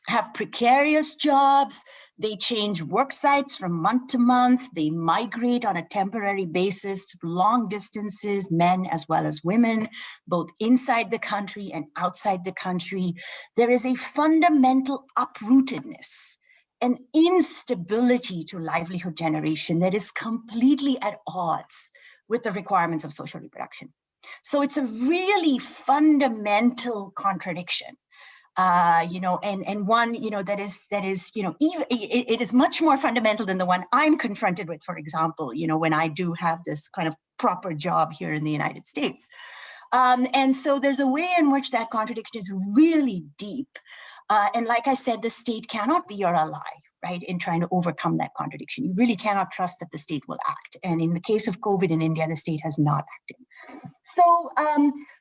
have precarious jobs. They change work sites from month to month. They migrate on a temporary basis to long distances, men as well as women, both inside the country and outside the country. There is a fundamental uprootedness, an instability to livelihood generation that is completely at odds with the requirements of social reproduction. So it's a really fundamental contradiction. And one, that is, even, it is much more fundamental than the one I'm confronted with, for example, when I do have this kind of proper job here in the United States. And so there's a way in which that contradiction is really deep. And like I said, the state cannot be your ally, right, in trying to overcome that contradiction. You really cannot trust that the state will act. And in the case of COVID in India, the state has not acted. So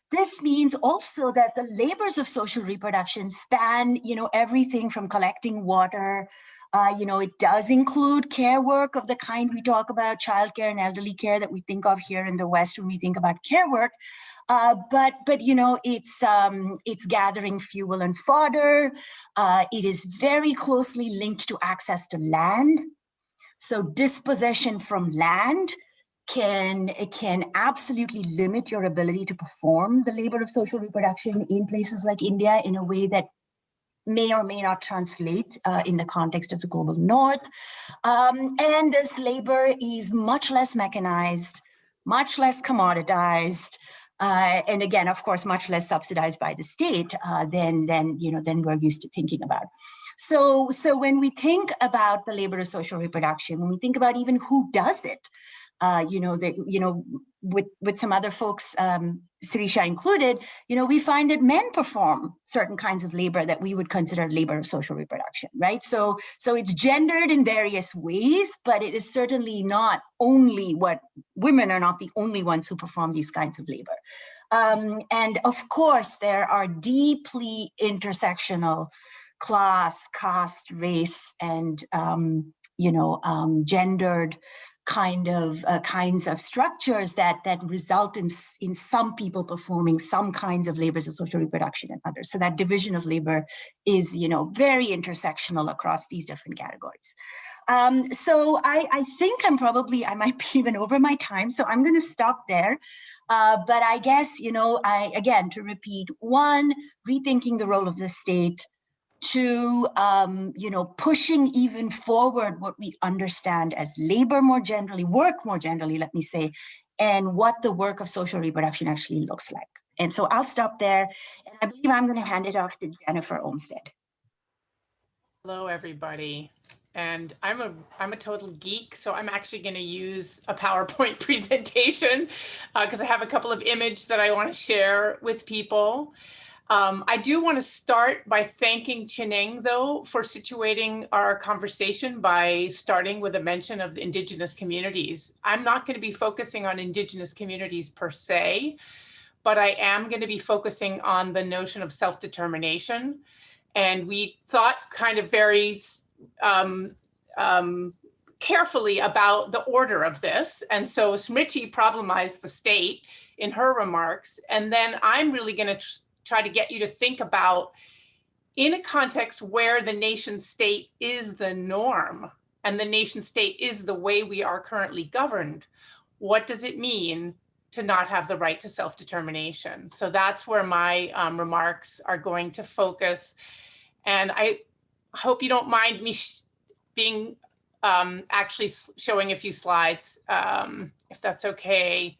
this means also that the labors of social reproduction span, everything from collecting water. It does include care work of the kind we talk about, childcare and elderly care that we think of here in the West when we think about care work. But it's gathering fuel and fodder. It is very closely linked to access to land. So dispossession from land can absolutely limit your ability to perform the labor of social reproduction in places like India in a way that may or may not translate in the context of the global north. And this labor is much less mechanized, much less commoditized, and again, of course, much less subsidized by the state than we're used to thinking about. So when we think about the labor of social reproduction, when we think about even who does it, with some other folks, Sirisha included, we find that men perform certain kinds of labor that we would consider labor of social reproduction, right? So it's gendered in various ways, but it is certainly not only women are not the only ones who perform these kinds of labor. And of course, there are deeply intersectional class, caste, race, and gendered kinds of structures that result in some people performing some kinds of labors of social reproduction and others. So that division of labor is very intersectional across these different categories. So I think I might be even over my time, so I'm going to stop there. But I guess again, to repeat: one, rethinking the role of the state. Two, pushing even forward what we understand as labor more generally, work more generally, let me say, and what the work of social reproduction actually looks like. And so I'll stop there, and I believe I'm going to hand it off to Jennifer Olmsted. Hello, everybody. And I'm a total geek, so I'm actually going to use a PowerPoint presentation because I have a couple of images that I want to share with people. I do want to start by thanking Chineng, though, for situating our conversation by starting with a mention of the Indigenous communities. I'm not going to be focusing on Indigenous communities per se, but I am going to be focusing on the notion of self-determination. And we thought kind of very carefully about the order of this. And so Smriti problematized the state in her remarks. And then I'm really going to try to get you to think about, in a context where the nation state is the norm and the nation state is the way we are currently governed, what does it mean to not have the right to self-determination? So that's where my remarks are going to focus. And I hope you don't mind me being actually showing a few slides, if that's okay,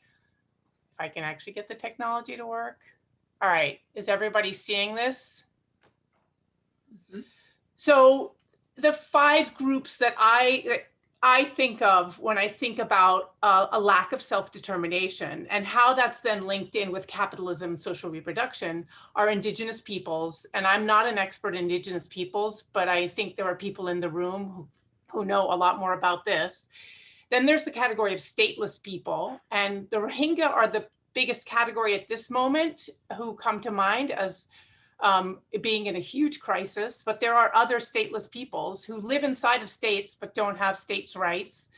if I can actually get the technology to work. All right, is everybody seeing this? Mhm. So the 5 groups that I think of when I think about a lack of self-determination and how that's then linked in with capitalism and social reproduction are Indigenous peoples. And I'm not an expert in Indigenous peoples, but I think there are people in the room who know a lot more about this. Then there's the category of stateless people, and the Rohingya are the biggest category at this moment who come to mind as being in a huge crisis, but there are other stateless peoples who live inside of states but don't have states' rights.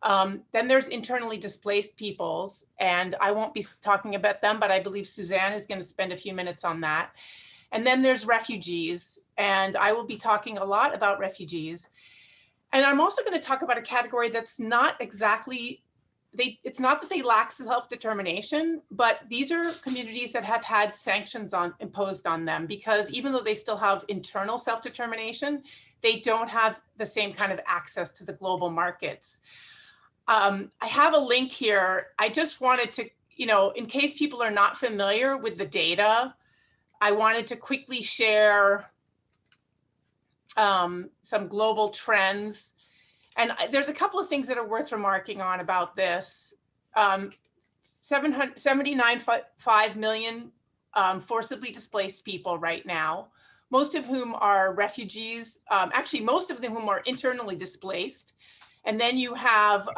Then there's internally displaced peoples, and I won't be talking about them, but I believe Suzanne is going to spend a few minutes on that. And then there's refugees, and I will be talking a lot about refugees. And I'm also going to talk about a category that's not exactly it's not that they lack self-determination, but these are communities that have had sanctions imposed on them, because even though they still have internal self-determination, they don't have the same kind of access to the global markets. I have a link here. I just wanted to, in case people are not familiar with the data, I wanted to quickly share some global trends. And there's a couple of things that are worth remarking on about this. 79.5 million forcibly displaced people right now, most of whom are refugees, actually most of them whom are internally displaced. And then you have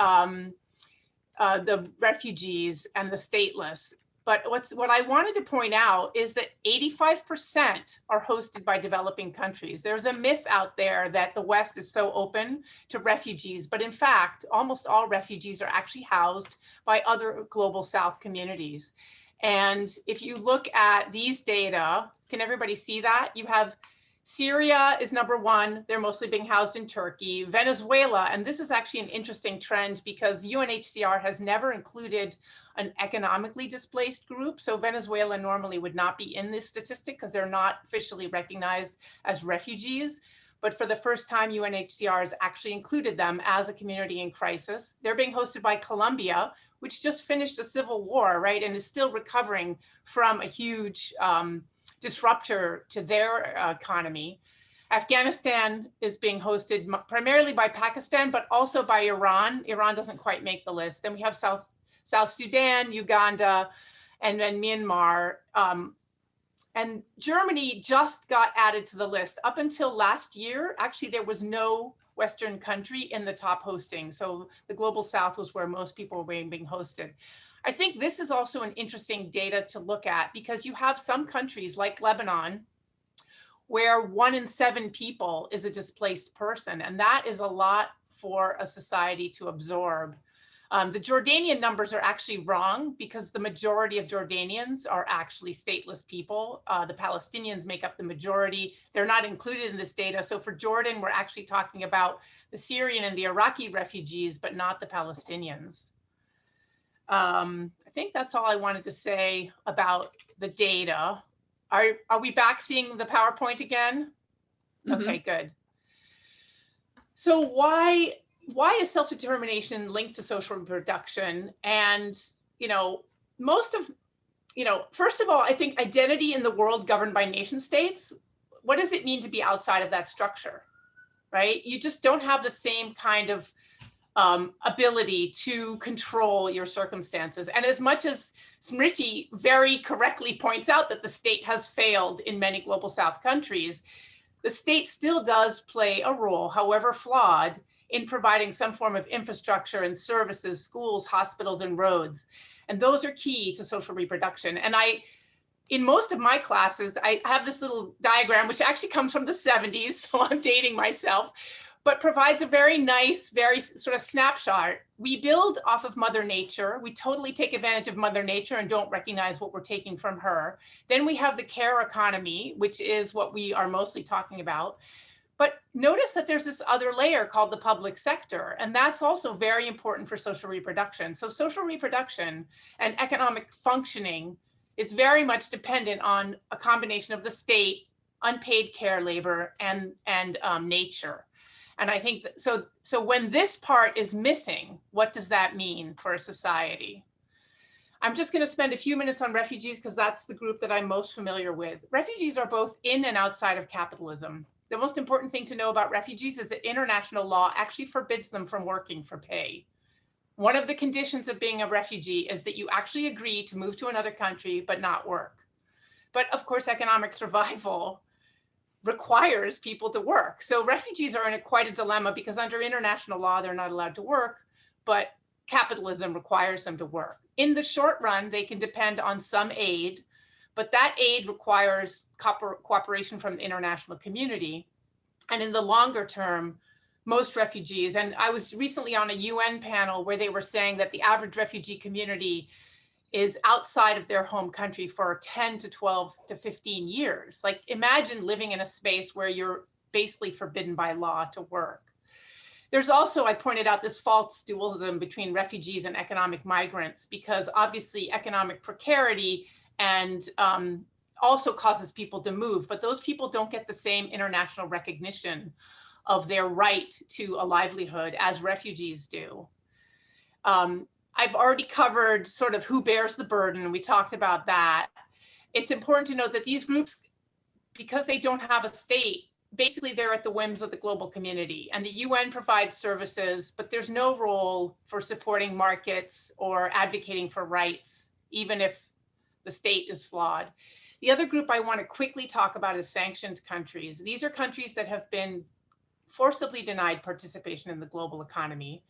the refugees and the stateless. But what I wanted to point out is that 85% are hosted by developing countries. There's a myth out there that the West is so open to refugees, but in fact, almost all refugees are actually housed by other global South communities. And if you look at these data, can everybody see that? You have Syria is number 1. They're mostly being housed in Turkey. Venezuela, and this is actually an interesting trend because UNHCR has never included an economically displaced group. So Venezuela normally would not be in this statistic because they're not officially recognized as refugees. But for the first time, UNHCR has actually included them as a community in crisis. They're being hosted by Colombia, which just finished a civil war, right? And is still recovering from a huge disruptor to their economy. Afghanistan is being hosted primarily by Pakistan, but also by Iran. Iran doesn't quite make the list. Then we have South Sudan, Uganda, and then Myanmar. And Germany just got added to the list. Up until last year, actually, there was no Western country in the top hosting. So the global South was where most people were being hosted. I think this is also an interesting data to look at because you have some countries like Lebanon where 1 in 7 people is a displaced person. And that is a lot for a society to absorb. The Jordanian numbers are actually wrong because the majority of Jordanians are actually stateless people. The Palestinians make up the majority. They're not included in this data. So for Jordan, we're actually talking about the Syrian and the Iraqi refugees, but not the Palestinians. I think that's all I wanted to say about the data. Are we back seeing the PowerPoint again? Mm-hmm. Okay, good. So why is self-determination linked to social reproduction? And, first of all, I think identity in the world governed by nation states, what does it mean to be outside of that structure, right? You just don't have the same kind of ability to control your circumstances. And as much as Smriti very correctly points out that the state has failed in many global South countries, the state still does play a role, however flawed, in providing some form of infrastructure and services, schools, hospitals, and roads. And those are key to social reproduction. And in most of my classes, I have this little diagram, which actually comes from the 70s, so I'm dating myself, but provides a very nice, very sort of snapshot. We build off of Mother Nature. We totally take advantage of Mother Nature and don't recognize what we're taking from her. Then we have the care economy, which is what we are mostly talking about. But notice that there's this other layer called the public sector, and that's also very important for social reproduction. So social reproduction and economic functioning is very much dependent on a combination of the state, unpaid care labor, and nature. And I think that, so when this part is missing, what does that mean for a society? I'm just going to spend a few minutes on refugees because that's the group that I'm most familiar with. Refugees are both in and outside of capitalism. The most important thing to know about refugees is that international law actually forbids them from working for pay. One of the conditions of being a refugee is that you actually agree to move to another country but not work. But of course, economic survival requires people to work. So refugees are in quite a dilemma because under international law, they're not allowed to work, but capitalism requires them to work. In the short run, they can depend on some aid, but that aid requires cooperation from the international community. And in the longer term, most refugees, and I was recently on a UN panel where they were saying that the average refugee community is outside of their home country for 10 to 12 to 15 years. Like imagine living in a space where you're basically forbidden by law to work. There's also, I pointed out, this false dualism between refugees and economic migrants, because obviously economic precarity and also causes people to move, but those people don't get the same international recognition of their right to a livelihood as refugees do. I've already covered sort of who bears the burden. We talked about that. It's important to note that these groups, because they don't have a state, basically they're at the whims of the global community, and the UN provides services, but there's no role for supporting markets or advocating for rights, even if the state is flawed. The other group I want to quickly talk about is sanctioned countries. These are countries that have been forcibly denied participation in the global economy.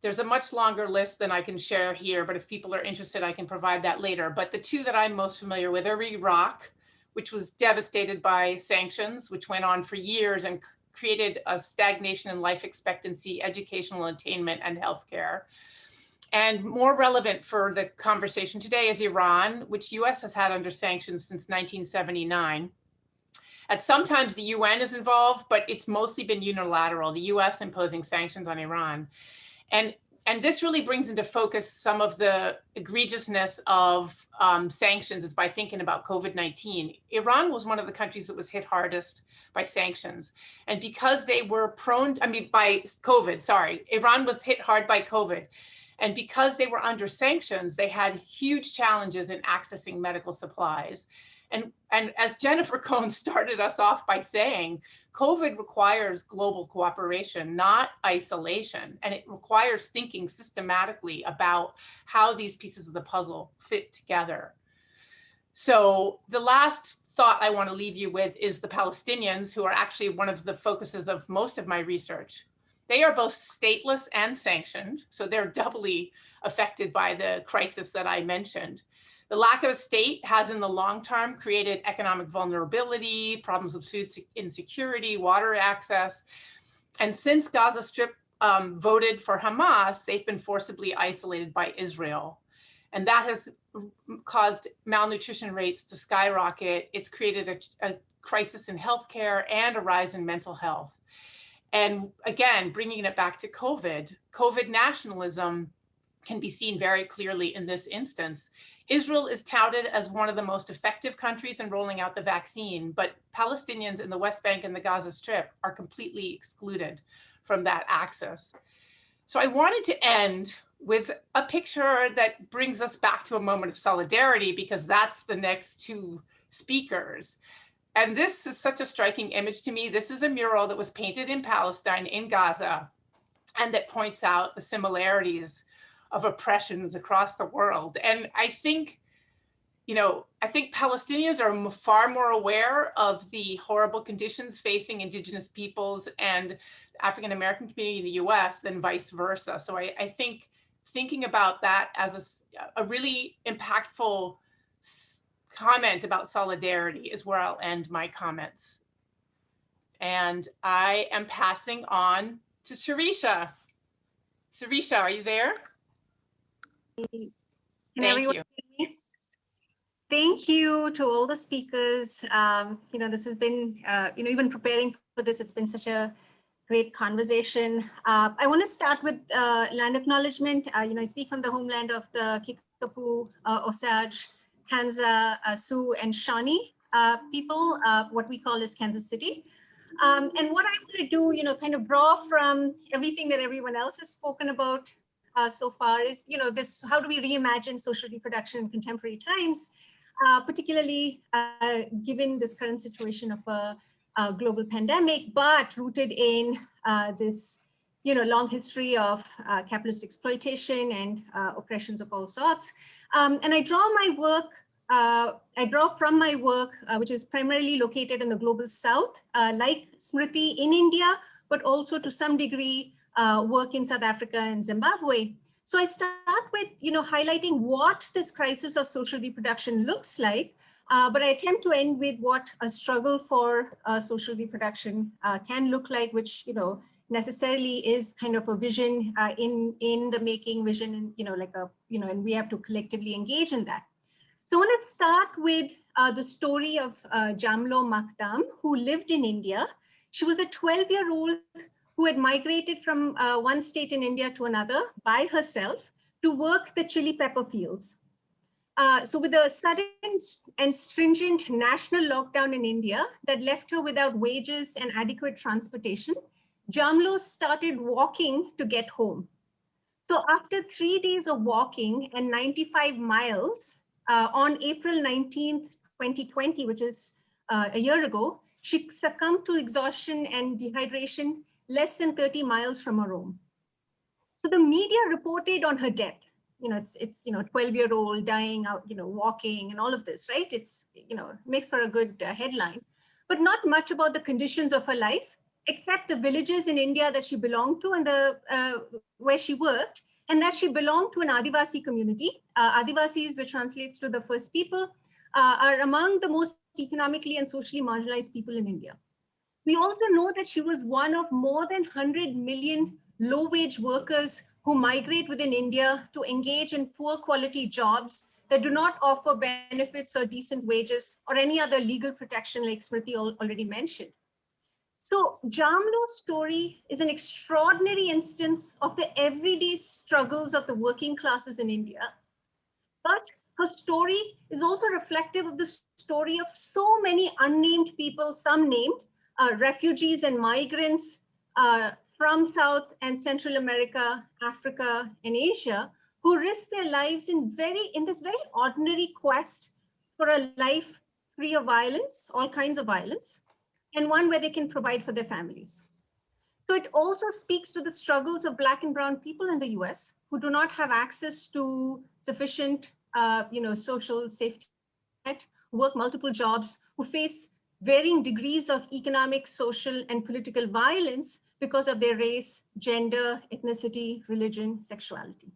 There's a much longer list than I can share here, but if people are interested, I can provide that later. But the two that I'm most familiar with are Iraq, which was devastated by sanctions, which went on for years and created a stagnation in life expectancy, educational attainment, and healthcare. And more relevant for the conversation today is Iran, which US has had under sanctions since 1979. At sometimes the UN is involved, but it's mostly been unilateral, the US imposing sanctions on Iran. And this really brings into focus some of the egregiousness of sanctions is by thinking about COVID-19. Iran was one of the countries that was hit hardest by sanctions. And because they were by COVID, sorry, Iran was hit hard by COVID. And because they were under sanctions, they had huge challenges in accessing medical supplies. And as Jennifer Cohen started us off by saying, COVID requires global cooperation, not isolation. And it requires thinking systematically about how these pieces of the puzzle fit together. So the last thought I want to leave you with is the Palestinians, who are actually one of the focuses of most of my research. They are both stateless and sanctioned, so they're doubly affected by the crisis that I mentioned. The lack of a state has in the long term created economic vulnerability, problems with food insecurity, water access. And since Gaza Strip voted for Hamas, they've been forcibly isolated by Israel. And that has caused malnutrition rates to skyrocket. It's created a crisis in healthcare and a rise in mental health. And again, bringing it back to COVID nationalism can be seen very clearly in this instance. Israel is touted as one of the most effective countries in rolling out the vaccine, but Palestinians in the West Bank and the Gaza Strip are completely excluded from that access. So I wanted to end with a picture that brings us back to a moment of solidarity, because that's the next two speakers. And this is such a striking image to me. This is a mural that was painted in Palestine, in Gaza, and that points out the similarities of oppressions across the world. And I think, I think Palestinians are far more aware of the horrible conditions facing Indigenous peoples and the African American community in the US than vice versa. So I think thinking about that as a really impactful comment about solidarity is where I'll end my comments. And I am passing on to Sirisha. Sirisha, are you there? Thank you. Thank you to all the speakers. This has been, even preparing for this, it's been such a great conversation. I want to start with land acknowledgement. I speak from the homeland of the Kickapoo, Osage, Kansa, Sioux, and Shawnee people, what we call as Kansas City. And what I want to do, kind of draw from everything that everyone else has spoken about so far is, this, how do we reimagine social reproduction in contemporary times, particularly given this current situation of a global pandemic, but rooted in this, long history of capitalist exploitation and oppressions of all sorts. And I draw from my work, which is primarily located in the global south, like Smriti in India, but also to some degree work in South Africa and Zimbabwe. So I start with, highlighting what this crisis of social reproduction looks like, but I attempt to end with what a struggle for social reproduction can look like, which, necessarily is kind of a vision in the making vision, and, and we have to collectively engage in that. So I want to start with the story of Jamlo Makdam, who lived in India. She was a 12-year-old who had migrated from one state in India to another by herself to work the chili pepper fields. So with a sudden and stringent national lockdown in India that left her without wages and adequate transportation, Jamlo started walking to get home. So after 3 days of walking and 95 miles, on April 19th, 2020, which is a year ago, she succumbed to exhaustion and dehydration less than 30 miles from her home. So the media reported on her death. It's 12-year-old dying out, walking and all of this, right? It's, makes for a good headline, but not much about the conditions of her life, except the villages in India that she belonged to and where she worked, and that she belonged to an Adivasi community. Adivasis, which translates to the first people, are among the most economically and socially marginalized people in India. We also know that she was one of more than 100 million low-wage workers who migrate within India to engage in poor quality jobs that do not offer benefits or decent wages or any other legal protection like Smriti already mentioned. So Jamlo's story is an extraordinary instance of the everyday struggles of the working classes in India. But her story is also reflective of the story of so many unnamed people, some named, refugees and migrants from South and Central America, Africa, and Asia, who risk their lives in this very ordinary quest for a life free of violence, all kinds of violence, and one where they can provide for their families. So it also speaks to the struggles of Black and Brown people in the US who do not have access to sufficient social safety net, who work multiple jobs, who face varying degrees of economic, social, and political violence because of their race, gender, ethnicity, religion, sexuality.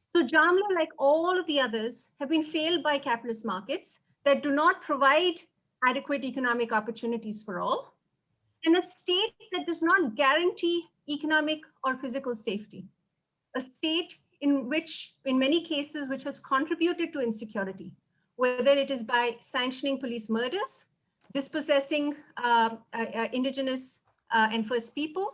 So Jamlo, like all of the others, have been failed by capitalist markets that do not provide adequate economic opportunities for all, and a state that does not guarantee economic or physical safety, a state in many cases, which has contributed to insecurity, whether it is by sanctioning police murders, dispossessing indigenous and first people,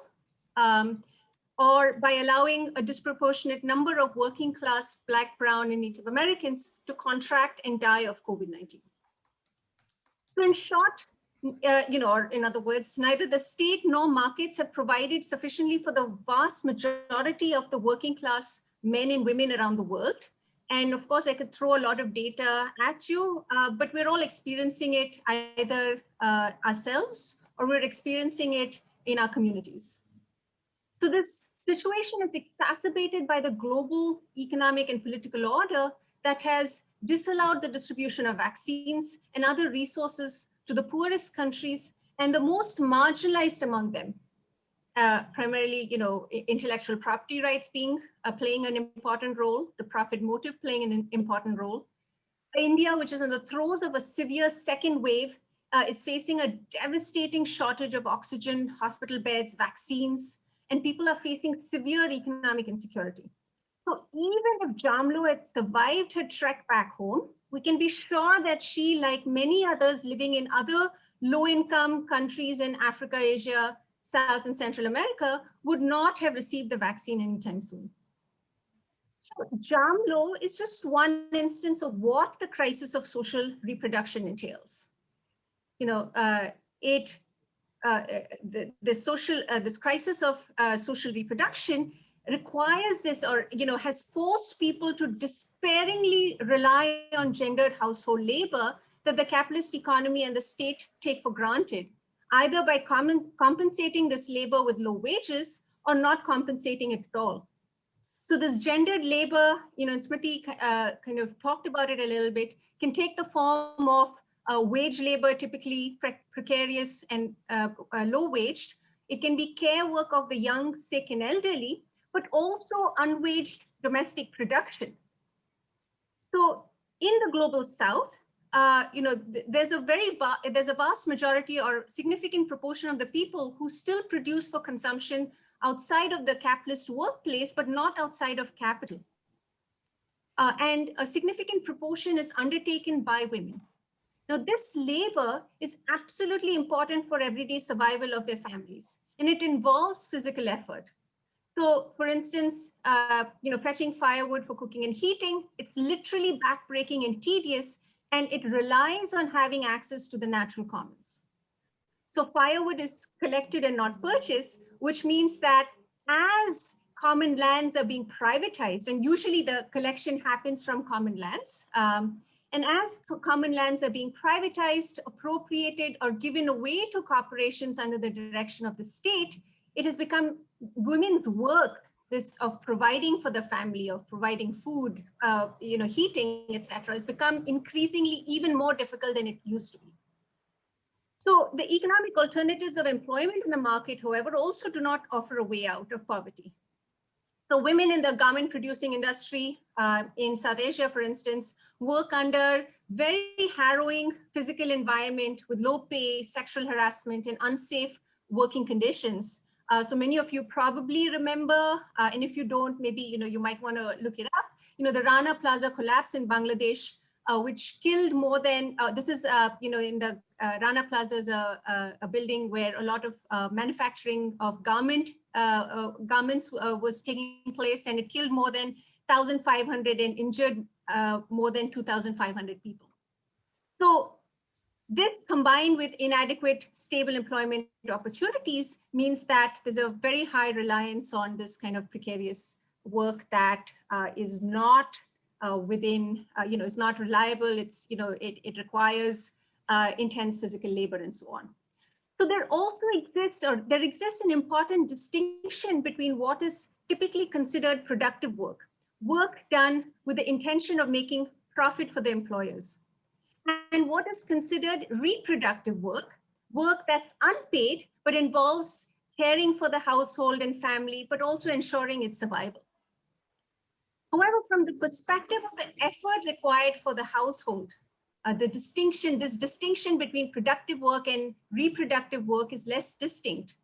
or by allowing a disproportionate number of working class Black, Brown, and Native Americans to contract and die of COVID-19. So in short, or in other words, neither the state nor markets have provided sufficiently for the vast majority of the working class men and women around the world. And of course, I could throw a lot of data at you, but we're all experiencing it either ourselves or we're experiencing it in our communities. So this situation is exacerbated by the global economic and political order that has disallowed the distribution of vaccines and other resources to the poorest countries and the most marginalized among them. Primarily, intellectual property rights playing an important role, the profit motive playing an important role. India, which is in the throes of a severe second wave, is facing a devastating shortage of oxygen, hospital beds, vaccines, and people are facing severe economic insecurity. So even if Jamlo had survived her trek back home, we can be sure that she, like many others living in other low-income countries in Africa, Asia, South and Central America, would not have received the vaccine anytime soon. So Jamlo is just one instance of what the crisis of social reproduction entails. This crisis of social reproduction requires this, or has forced people to despairingly rely on gendered household labor that the capitalist economy and the state take for granted, either by compensating this labor with low wages or not compensating it at all. So this gendered labor, and Smriti kind of talked about it a little bit, can take the form of wage labor, typically precarious and low-waged. It can be care work of the young, sick, and elderly, but also unwaged domestic production. So in the global South, there's a vast majority or significant proportion of the people who still produce for consumption outside of the capitalist workplace, but not outside of capital. And a significant proportion is undertaken by women. Now, this labor is absolutely important for everyday survival of their families, and it involves physical effort. So, for instance, fetching firewood for cooking and heating, it's literally backbreaking and tedious, and it relies on having access to the natural commons. So firewood is collected and not purchased, which means that as common lands are being privatized, and usually the collection happens from common lands, and as common lands are being privatized, appropriated, or given away to corporations under the direction of the state, it has become women's work, this of providing for the family, of providing food, heating, etc., has become increasingly even more difficult than it used to be. So the economic alternatives of employment in the market, however, also do not offer a way out of poverty. So women in the garment producing industry in South Asia, for instance, work under very harrowing physical environment with low pay, sexual harassment, and unsafe working conditions. So many of you probably remember, and if you don't, maybe you might want to look it up. The Rana Plaza collapse in Bangladesh, which killed more than, this is, in the Rana Plaza is a building where a lot of manufacturing of garments was taking place, and it killed more than 1,500 and injured more than 2,500 people. So this, combined with inadequate stable employment opportunities, means that there's a very high reliance on this kind of precarious work that is not is not reliable. It's, it requires intense physical labor and so on. So there exists an important distinction between what is typically considered productive work done with the intention of making profit for the employers, and what is considered reproductive work that's unpaid but involves caring for the household and family, but also ensuring its survival. However, from the perspective of the effort required for the household, this distinction between productive work and reproductive work is less distinct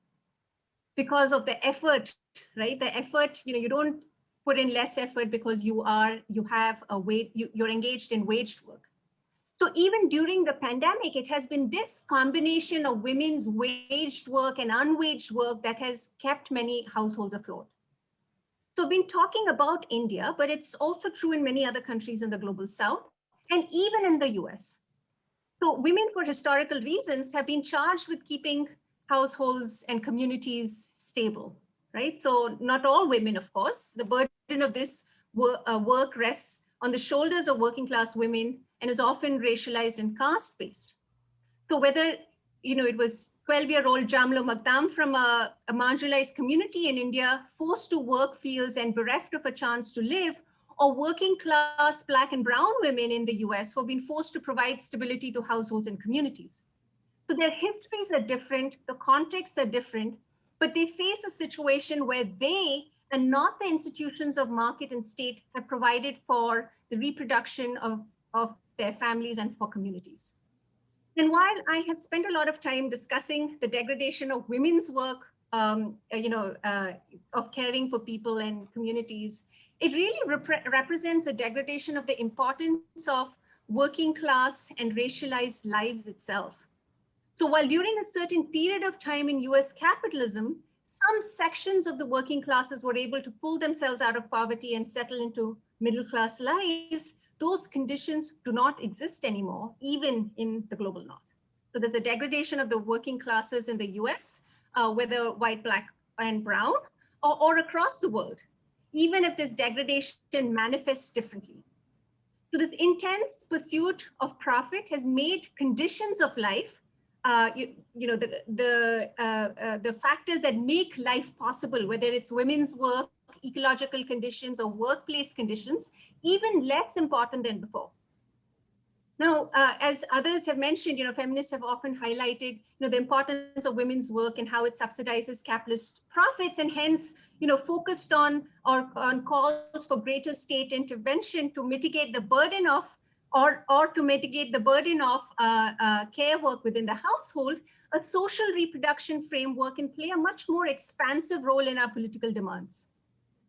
because of the effort, right? The effort, you don't put in less effort because you're engaged in waged work. So even during the pandemic, it has been this combination of women's waged work and unwaged work that has kept many households afloat. So I've been talking about India, but it's also true in many other countries in the global South, and even in the US. So women, for historical reasons, have been charged with keeping households and communities stable, right? So not all women, of course. The burden of this work rests on the shoulders of working class women and is often racialized and caste-based. So whether it was 12-year-old Jamlo Magdam from a marginalized community in India, forced to work fields and bereft of a chance to live, or working class Black and brown women in the US who have been forced to provide stability to households and communities. So their histories are different, the contexts are different, but they face a situation where they, and not the institutions of market and state, have provided for the reproduction of their families and for communities. And while I have spent a lot of time discussing the degradation of women's work, of caring for people and communities, it really represents a degradation of the importance of working class and racialized lives itself. So while during a certain period of time in US capitalism, some sections of the working classes were able to pull themselves out of poverty and settle into middle class lives, those conditions do not exist anymore, even in the global North. So there's a degradation of the working classes in the US, whether white, Black, and brown, or across the world. even if this degradation manifests differently. So this intense pursuit of profit has made conditions of life, the factors that make life possible, whether it's women's work, ecological conditions, or workplace conditions, even less important than before. Now, as others have mentioned, feminists have often highlighted, the importance of women's work and how it subsidizes capitalist profits, and hence, focused on calls for greater state intervention to mitigate the burden of, or to mitigate the burden of care work within the household. A social reproduction framework can play a much more expansive role in our political demands.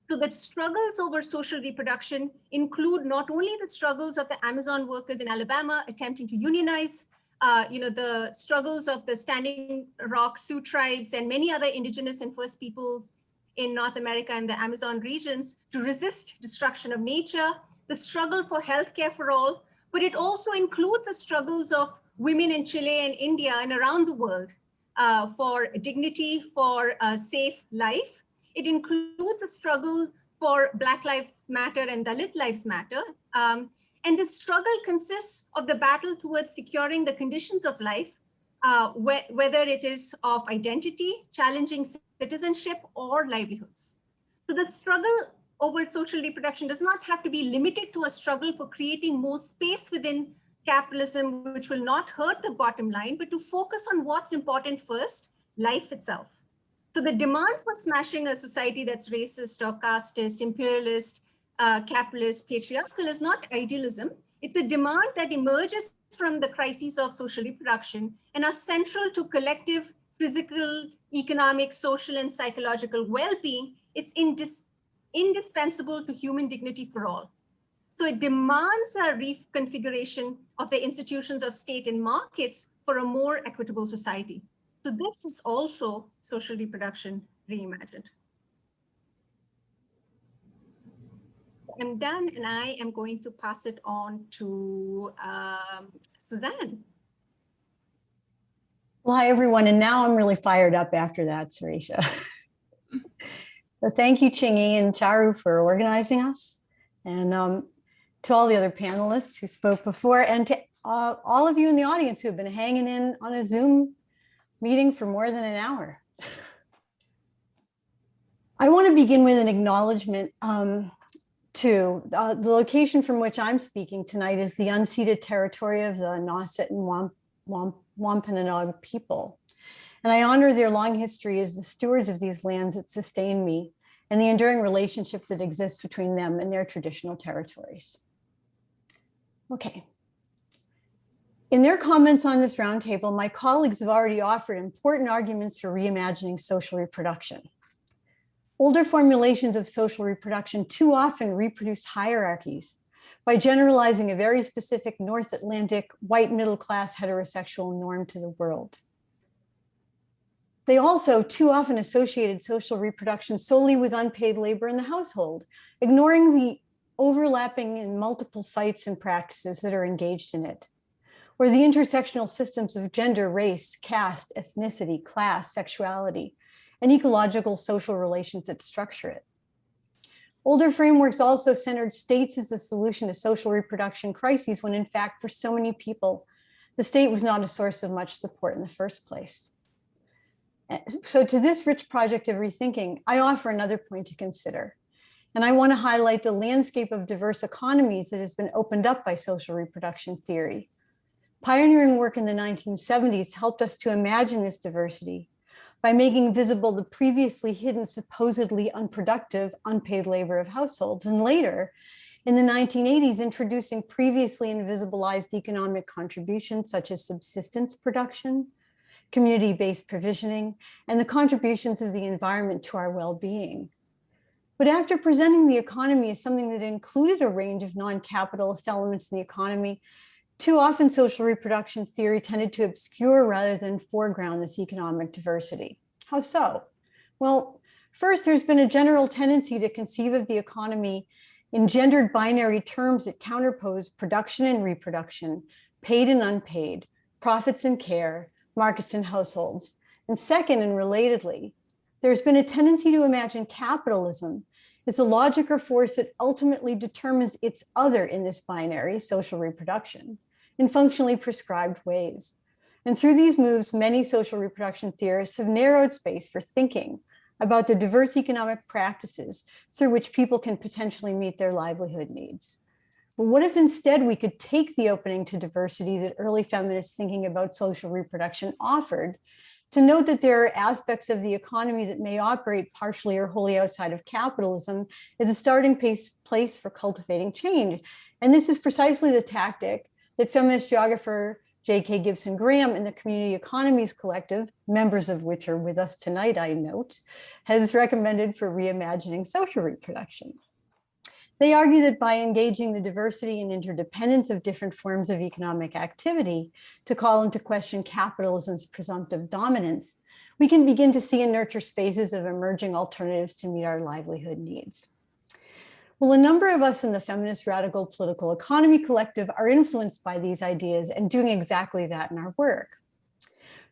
So the struggles over social reproduction include not only the struggles of the Amazon workers in Alabama attempting to unionize, the struggles of the Standing Rock Sioux tribes and many other indigenous and First Peoples in North America and the Amazon regions to resist destruction of nature, the struggle for healthcare for all, but it also includes the struggles of women in Chile and India and around the world for dignity, for a safe life. It includes a struggle for Black Lives Matter and Dalit Lives Matter. And this struggle consists of the battle towards securing the conditions of life, whether it is of identity, challenging citizenship, or livelihoods. So the struggle over social reproduction does not have to be limited to a struggle for creating more space within capitalism, which will not hurt the bottom line, but to focus on what's important first, life itself. So the demand for smashing a society that's racist or casteist, imperialist, capitalist, patriarchal is not idealism. It's a demand that emerges from the crises of social reproduction and are central to collective physical, economic, social, and psychological well-being. It's indispensable to human dignity for all. So it demands a reconfiguration of the institutions of state and markets for a more equitable society. So this is also social reproduction reimagined. I'm done, and I am going to pass it on to Suzanne. Well, hi, everyone. And now I'm really fired up after that, Sirisha. So thank you, Chingy and Charu, for organizing us. And to all the other panelists who spoke before, and to all of you in the audience who have been hanging in on a Zoom meeting for more than an hour. I want to begin with an acknowledgement to the location from which I'm speaking tonight is the unceded territory of the Nauset and Wampanoag people. And I honor their long history as the stewards of these lands that sustain me and the enduring relationship that exists between them and their traditional territories. Okay. In their comments on this roundtable, my colleagues have already offered important arguments for reimagining social reproduction. Older formulations of social reproduction too often reproduced hierarchies by generalizing a very specific North Atlantic white middle-class heterosexual norm to the world. They also too often associated social reproduction solely with unpaid labor in the household, ignoring the overlapping in multiple sites and practices that are engaged in it, or the intersectional systems of gender, race, caste, ethnicity, class, sexuality, and ecological social relations that structure it. Older frameworks also centered states as the solution to social reproduction crises, when in fact, for so many people, the state was not a source of much support in the first place. So to this rich project of rethinking, I offer another point to consider. And I want to highlight the landscape of diverse economies that has been opened up by social reproduction theory. Pioneering work in the 1970s helped us to imagine this diversity by making visible the previously hidden, supposedly unproductive, unpaid labor of households. And later, in the 1980s, introducing previously invisibilized economic contributions such as subsistence production, community-based provisioning, and the contributions of the environment to our well-being. But after presenting the economy as something that included a range of non-capitalist elements in the economy, too often social reproduction theory tended to obscure rather than foreground this economic diversity. How so? Well, first, there's been a general tendency to conceive of the economy in gendered binary terms that counterpose production and reproduction, paid and unpaid, profits and care, markets and households. And second, and relatedly, there's been a tendency to imagine capitalism is a logic or force that ultimately determines its other in this binary, social reproduction, in functionally prescribed ways. And through these moves, many social reproduction theorists have narrowed space for thinking about the diverse economic practices through which people can potentially meet their livelihood needs. But what if instead we could take the opening to diversity that early feminist thinking about social reproduction offered to note that there are aspects of the economy that may operate partially or wholly outside of capitalism as a starting place for cultivating change. And this is precisely the tactic that feminist geographer J.K. Gibson Graham and the Community Economies Collective, members of which are with us tonight, I note, has recommended for reimagining social reproduction. They argue that by engaging the diversity and interdependence of different forms of economic activity to call into question capitalism's presumptive dominance, we can begin to see and nurture spaces of emerging alternatives to meet our livelihood needs. Well, a number of us in the Feminist Radical Political Economy Collective are influenced by these ideas and doing exactly that in our work.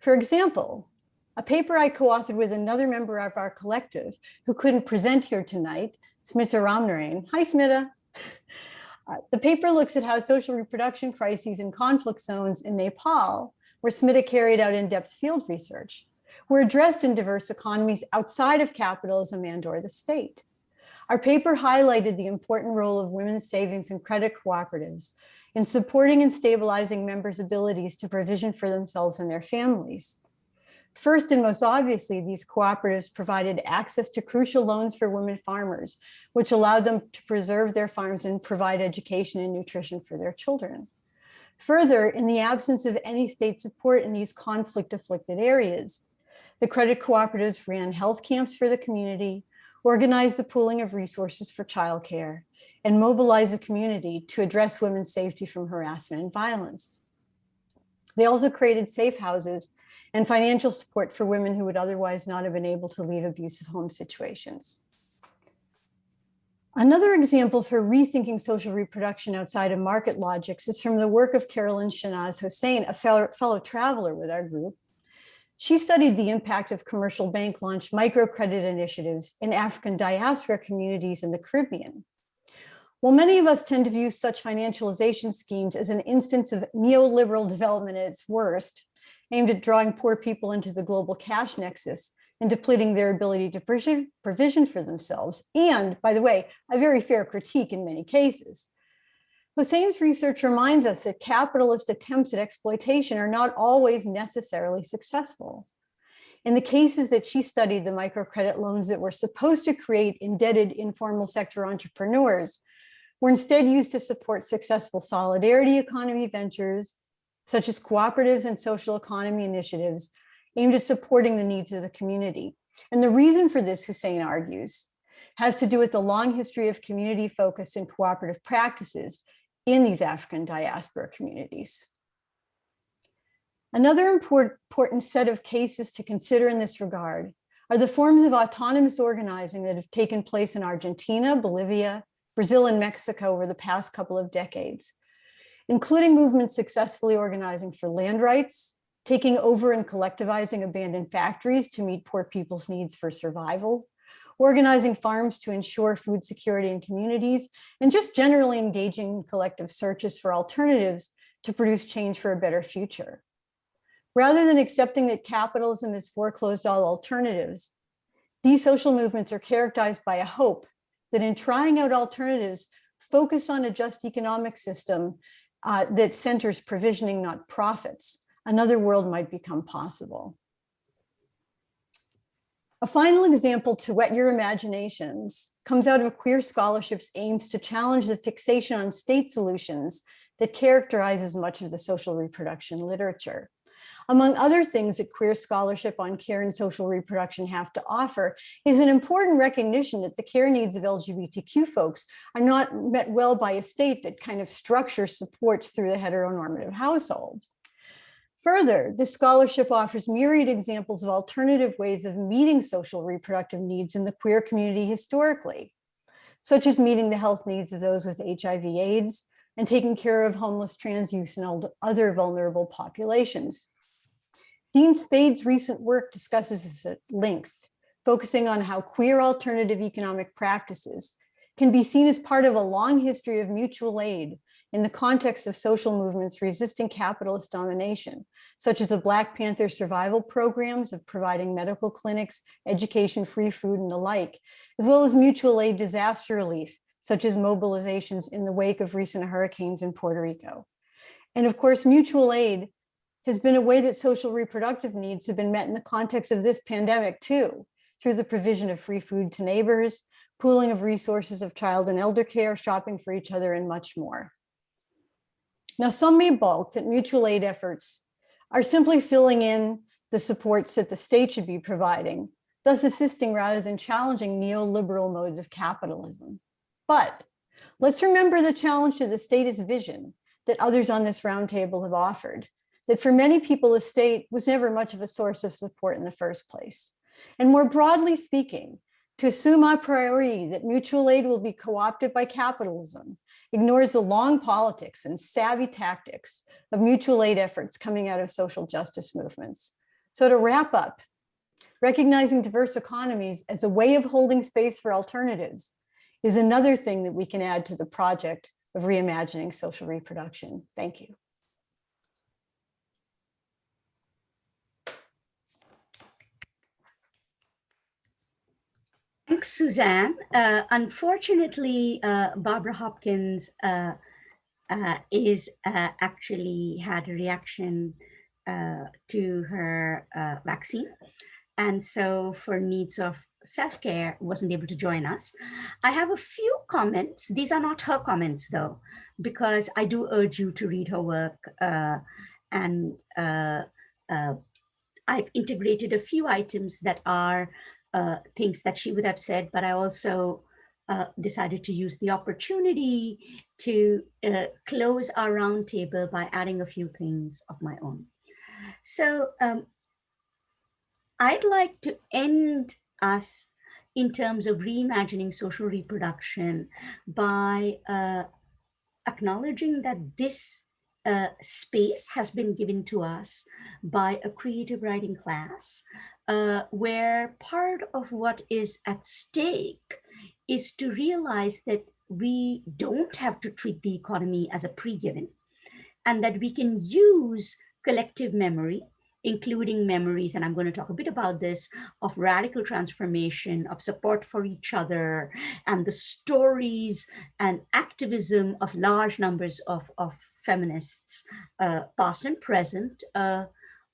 For example, a paper I co-authored with another member of our collective who couldn't present here tonight, Smriti Ramnarayan. Hi, Smriti. The paper looks at how social reproduction crises in conflict zones in Nepal, where Smriti carried out in-depth field research, were addressed in diverse economies outside of capitalism and/or the state. Our paper highlighted the important role of women's savings and credit cooperatives in supporting and stabilizing members' abilities to provision for themselves and their families. First and most obviously, these cooperatives provided access to crucial loans for women farmers, which allowed them to preserve their farms and provide education and nutrition for their children. Further, in the absence of any state support in these conflict-afflicted areas, the credit cooperatives ran health camps for the community, organized the pooling of resources for childcare, and mobilized the community to address women's safety from harassment and violence. They also created safe houses and financial support for women who would otherwise not have been able to leave abusive home situations. Another example for rethinking social reproduction outside of market logics is from the work of Carolyn Shanaz Hossain, a fellow traveler with our group. She studied the impact of commercial bank-launched microcredit initiatives in African diaspora communities in the Caribbean. While many of us tend to view such financialization schemes as an instance of neoliberal development at its worst, aimed at drawing poor people into the global cash nexus and depleting their ability to provision for themselves, and, by the way, a very fair critique in many cases, Hossain's research reminds us that capitalist attempts at exploitation are not always necessarily successful. In the cases that she studied, the microcredit loans that were supposed to create indebted informal sector entrepreneurs were instead used to support successful solidarity economy ventures, such as cooperatives and social economy initiatives aimed at supporting the needs of the community. And the reason for this, Hossain argues, has to do with the long history of community-focused and cooperative practices in these African diaspora communities. Another important set of cases to consider in this regard are the forms of autonomous organizing that have taken place in Argentina, Bolivia, Brazil, and Mexico over the past couple of decades, including movements successfully organizing for land rights, taking over and collectivizing abandoned factories to meet poor people's needs for survival, organizing farms to ensure food security in communities, and just generally engaging in collective searches for alternatives to produce change for a better future. Rather than accepting that capitalism has foreclosed all alternatives, these social movements are characterized by a hope that in trying out alternatives focused on a just economic system that centers provisioning, not profits, another world might become possible. A final example to whet your imaginations comes out of queer scholarship's aims to challenge the fixation on state solutions that characterizes much of the social reproduction literature. Among other things that queer scholarship on care and social reproduction have to offer is an important recognition that the care needs of LGBTQ folks are not met well by a state that kind of structure supports through the heteronormative household. Further, this scholarship offers myriad examples of alternative ways of meeting social reproductive needs in the queer community historically, such as meeting the health needs of those with HIV/AIDS and taking care of homeless trans youth and other vulnerable populations. Dean Spade's recent work discusses this at length, focusing on how queer alternative economic practices can be seen as part of a long history of mutual aid in the context of social movements resisting capitalist domination, such as the Black Panther survival programs of providing medical clinics, education, free food, and the like, as well as mutual aid disaster relief, such as mobilizations in the wake of recent hurricanes in Puerto Rico. And of course, mutual aid has been a way that social reproductive needs have been met in the context of this pandemic too, through the provision of free food to neighbors, pooling of resources of child and elder care, shopping for each other, and much more. Now, some may balk that mutual aid efforts are simply filling in the supports that the state should be providing, thus assisting rather than challenging neoliberal modes of capitalism. But let's remember the challenge to the state's vision that others on this roundtable have offered, that for many people, the state was never much of a source of support in the first place. And more broadly speaking, to assume a priori that mutual aid will be co-opted by capitalism ignores the long politics and savvy tactics of mutual aid efforts coming out of social justice movements. So to wrap up, recognizing diverse economies as a way of holding space for alternatives is another thing that we can add to the project of reimagining social reproduction. Thank you. Thanks, Suzanne. Unfortunately, Barbara Hopkins actually had a reaction to her vaccine. And so for needs of self-care, wasn't able to join us. I have a few comments. These are not her comments though, because I do urge you to read her work. I've integrated a few items that are things that she would have said, but I also decided to use the opportunity to close our roundtable by adding a few things of my own. So I'd like to end us in terms of reimagining social reproduction by acknowledging that this space has been given to us by a creative writing class, where part of what is at stake is to realize that we don't have to treat the economy as a pre-given, and that we can use collective memory, including memories, and I'm going to talk a bit about this, of radical transformation, of support for each other, and the stories and activism of large numbers of feminists, past and present,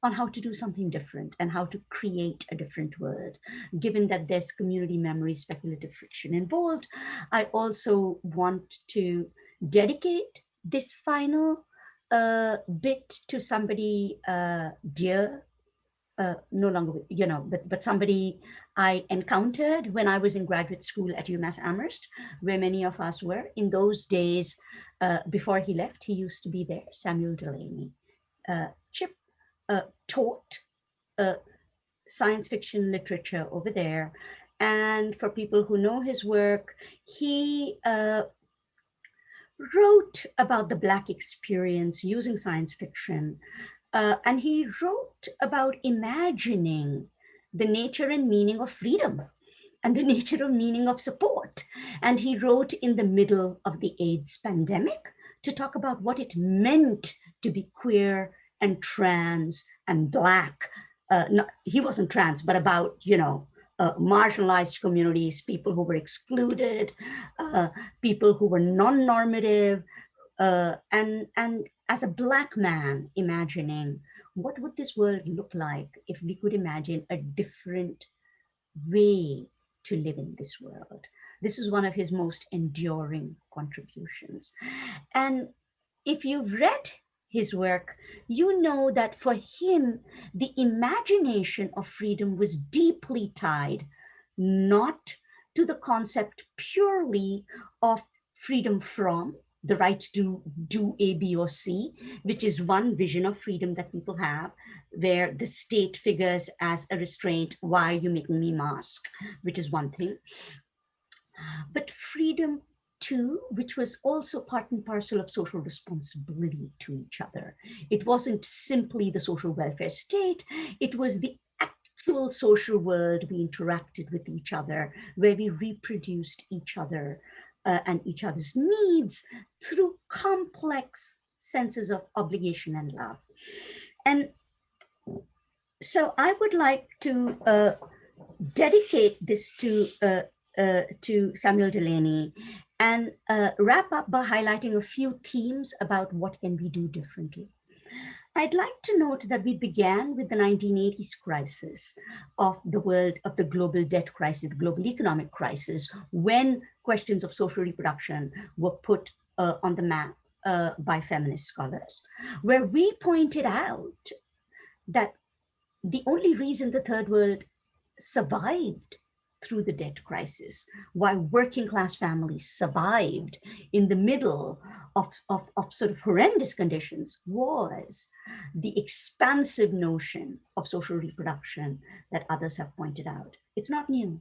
on how to do something different and how to create a different world. Given that there's community memory, speculative fiction involved, I also want to dedicate this final bit to somebody dear, no longer, you know, but somebody I encountered when I was in graduate school at UMass Amherst, where many of us were. In those days, before he left, he used to be there, Samuel Delaney. Chip taught science fiction literature over there. And for people who know his work, he wrote about the Black experience using science fiction. And he wrote about imagining the nature and meaning of freedom and the nature and meaning of support. And he wrote in the middle of the AIDS pandemic to talk about what it meant to be queer and trans and Black. He wasn't trans, but about, you know, marginalized communities, people who were excluded, people who were non-normative, and as a Black man, imagining what would this world look like if we could imagine a different way to live in this world. This is one of his most enduring contributions. And if you've read his work, you know that for him, the imagination of freedom was deeply tied, not to the concept purely of freedom from, the right to do A, B, or C, which is one vision of freedom that people have, where the state figures as a restraint. Why are you making me mask? Which is one thing. But freedom too, which was also part and parcel of social responsibility to each other. It wasn't simply the social welfare state, it was the act actual social world, we interacted with each other, where we reproduced each other and each other's needs through complex senses of obligation and love. And so I would like to dedicate this to Samuel Delaney and wrap up by highlighting a few themes about what can we do differently. I'd like to note that we began with the 1980s crisis of the world, of the global debt crisis, the global economic crisis, when questions of social reproduction were put on the map by feminist scholars, where we pointed out that the only reason the third world survived through the debt crisis, why working class families survived in the middle of sort of horrendous conditions, was the expansive notion of social reproduction that others have pointed out. It's not new.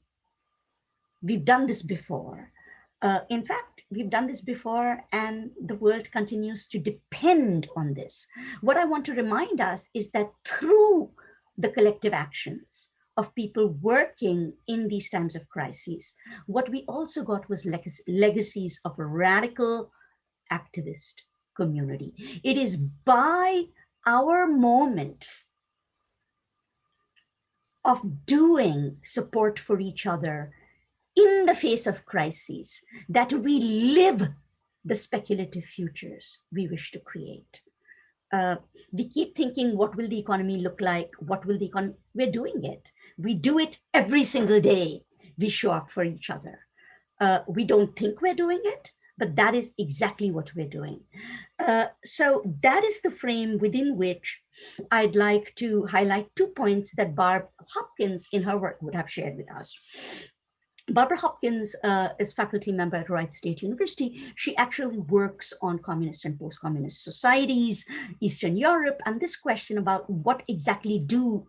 We've done this before. In fact, we've done this before, and the world continues to depend on this. What I want to remind us is that through the collective actions of people working in these times of crises, what we also got was legacies of a radical activist community. It is by our moments of doing support for each other in the face of crises that we live the speculative futures we wish to create. We keep thinking, what will the economy look like? What will the economy? We're doing it. We do it every single day. We show up for each other. We don't think we're doing it, but that is exactly what we're doing. So that is the frame within which I'd like to highlight 2 points that Barb Hopkins in her work would have shared with us. Barbara Hopkins is faculty member at Wright State University. She actually works on communist and post-communist societies, Eastern Europe, and this question about what exactly do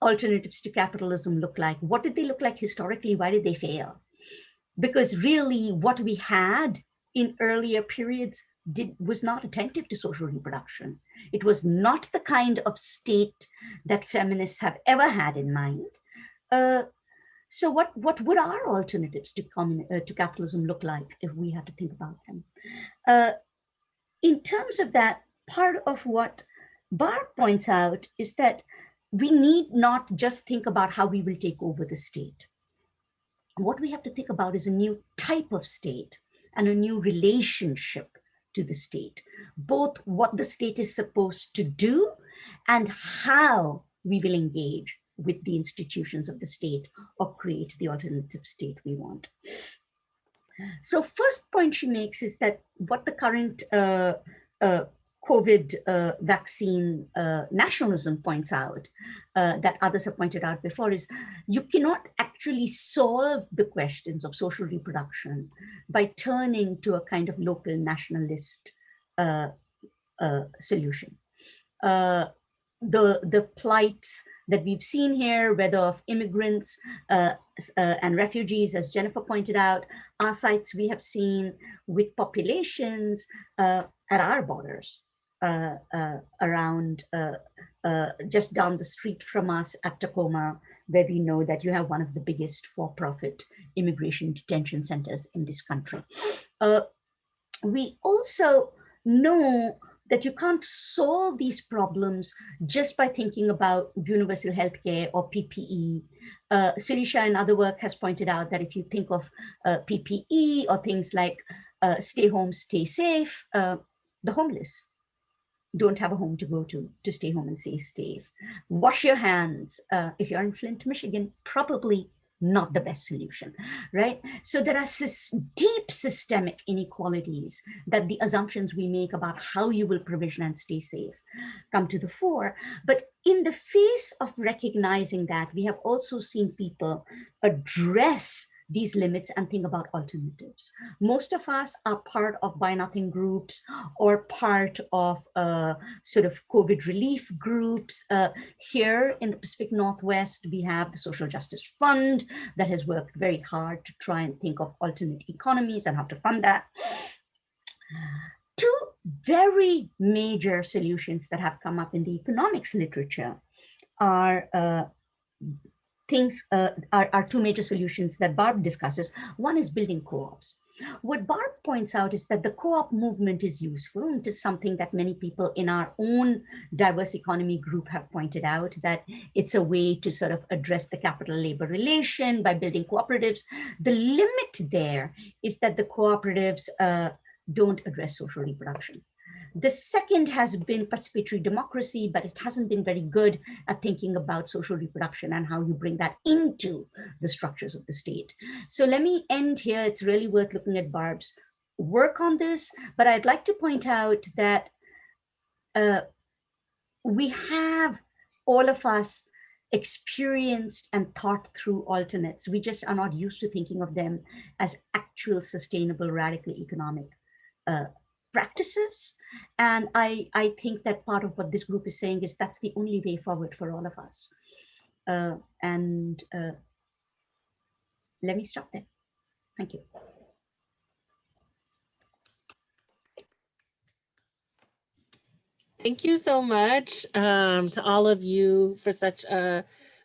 alternatives to capitalism look like? What did they look like historically? Why did they fail? Because really what we had in earlier periods was not attentive to social reproduction. It was not the kind of state that feminists have ever had in mind. So what would our alternatives to capitalism look like if we had to think about them? In terms of that, part of what Barb points out is that we need not just think about how we will take over the state. What we have to think about is a new type of state and a new relationship to the state, both what the state is supposed to do and how we will engage with the institutions of the state or create the alternative state we want. So first point she makes is that what the current COVID vaccine nationalism points out, that others have pointed out before, is you cannot actually solve the questions of social reproduction by turning to a kind of local nationalist solution. The plights that we've seen here, whether of immigrants and refugees, as Jennifer pointed out, are sites we have seen with populations at our borders, around just down the street from us at Tacoma, where we know that you have one of the biggest for-profit immigration detention centers in this country. We also know that you can't solve these problems just by thinking about universal healthcare or PPE. Sirisha in other work has pointed out that if you think of PPE or things like stay home, stay safe, the homeless don't have a home to go to stay home and stay safe. Wash your hands. If you're in Flint, Michigan, probably not the best solution, right? So there are deep systemic inequalities that the assumptions we make about how you will provision and stay safe come to the fore. But in the face of recognizing that, we have also seen people address these limits and think about alternatives. Most of us are part of Buy Nothing groups or part of sort of COVID relief groups. Here in the Pacific Northwest, we have the Social Justice Fund that has worked very hard to try and think of alternate economies and how to fund that. Two very major solutions that have come up in the economics literature are things are two major solutions that Barb discusses. One is building co-ops. What Barb points out is that the co-op movement is useful, and it is something that many people in our own diverse economy group have pointed out, that it's a way to sort of address the capital-labor relation by building cooperatives. The limit there is that the cooperatives don't address social reproduction. The second has been participatory democracy, but it hasn't been very good at thinking about social reproduction and how you bring that into the structures of the state. So let me end here. It's really worth looking at Barb's work on this, but I'd like to point out that we have, all of us, experienced and thought through alternates. We just are not used to thinking of them as actual sustainable radical economic practices. And I think that part of what this group is saying is that's the only way forward for all of us. Let me stop there. Thank you. Thank you so much to all of you for such a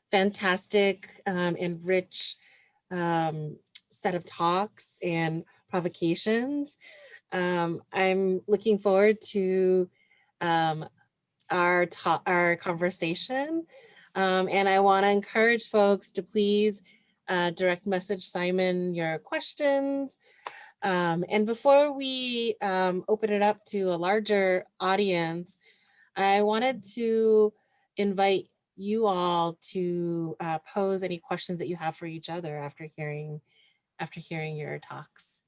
fantastic and rich set of talks and provocations. I'm looking forward to our conversation, and I want to encourage folks to please direct message Simon your questions. And before we open it up to a larger audience, I wanted to invite you all to pose any questions that you have for each other after hearing your talks.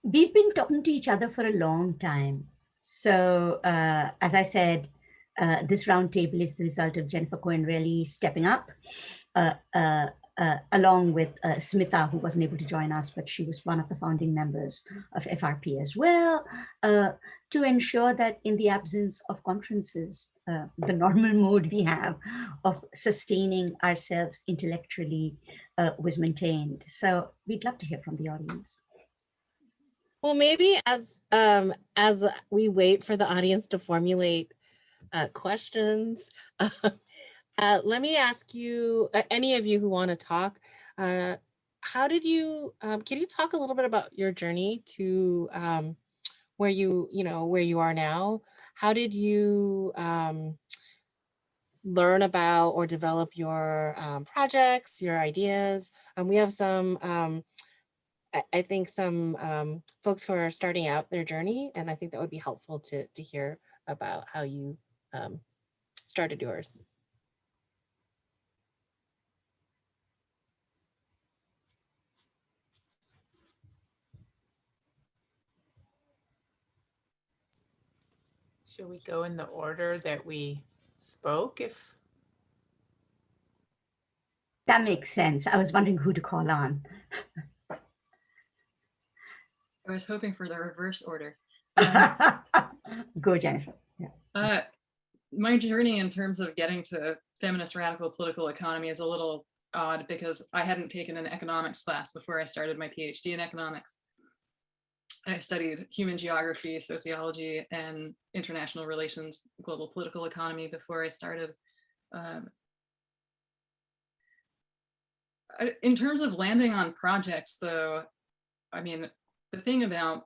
We've been talking to each other for a long time. So as I said, this roundtable is the result of Jennifer Cohen really stepping up, along with Smita, who wasn't able to join us, but she was one of the founding members of FRP as well, to ensure that in the absence of conferences, the normal mode we have of sustaining ourselves intellectually was maintained. So we'd love to hear from the audience. Well, maybe as we wait for the audience to formulate questions, let me ask you, any of you who want to talk, how did you, can you talk a little bit about your journey to where you are now? How did you learn about or develop your projects, your ideas? We have some, I think some folks who are starting out their journey, and I think that would be helpful to hear about how you started yours. Should we go in the order that we spoke? If that makes sense. I was wondering who to call on. I was hoping for the reverse order. Go, Jennifer. Yeah. My journey in terms of getting to feminist radical political economy is a little odd because I hadn't taken an economics class before I started my PhD in economics. I studied human geography, sociology, and international relations, global political economy before I started. In terms of landing on projects, though, I mean, the thing about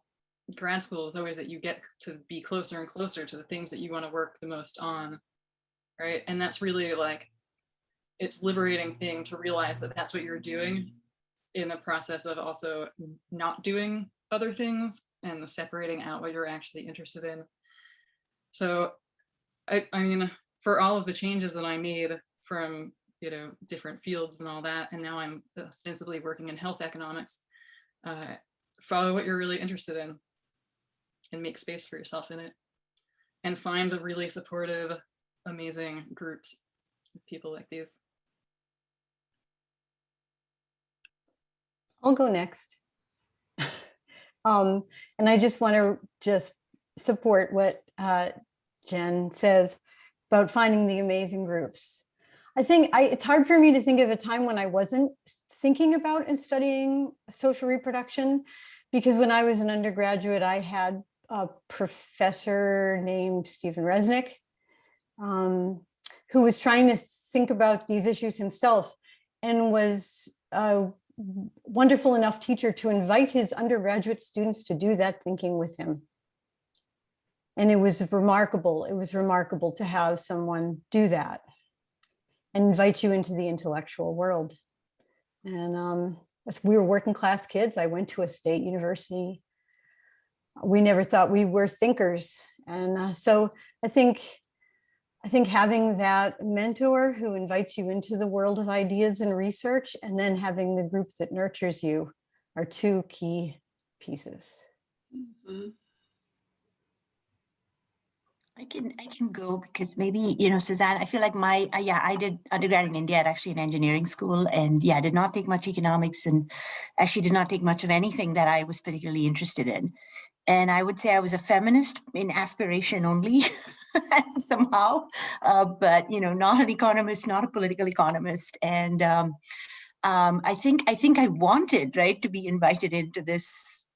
grad school is always that you get to be closer and closer to the things that you want to work the most on, right? And that's really like, it's liberating thing to realize that that's what you're doing in the process of also not doing other things and separating out what you're actually interested in. So, I mean, for all of the changes that I made from, different fields and all that, and now I'm ostensibly working in health economics, follow what you're really interested in and make space for yourself in it, and find a really supportive, amazing groups of people like these. I'll go next. And I just want to support what Jen says about finding the amazing groups. I think it's hard for me to think of a time when I wasn't thinking about and studying social reproduction, because when I was an undergraduate, I had a professor named Stephen Resnick, who was trying to think about these issues himself and was a wonderful enough teacher to invite his undergraduate students to do that thinking with him. And it was remarkable. It was remarkable to have someone do that and invite you into the intellectual world. And as we were working class kids, I went to a state university. We never thought we were thinkers. And so I think having that mentor who invites you into the world of ideas and research, and then having the group that nurtures you, are two key pieces. Mm-hmm. I can go because maybe, you know, Suzanne, I feel like I did undergrad in India at actually an engineering school, and I did not take much economics and actually did not take much of anything that I was particularly interested in. And I would say I was a feminist in aspiration only somehow, but, you know, not an economist, not a political economist. And I think I wanted, right, to be invited into this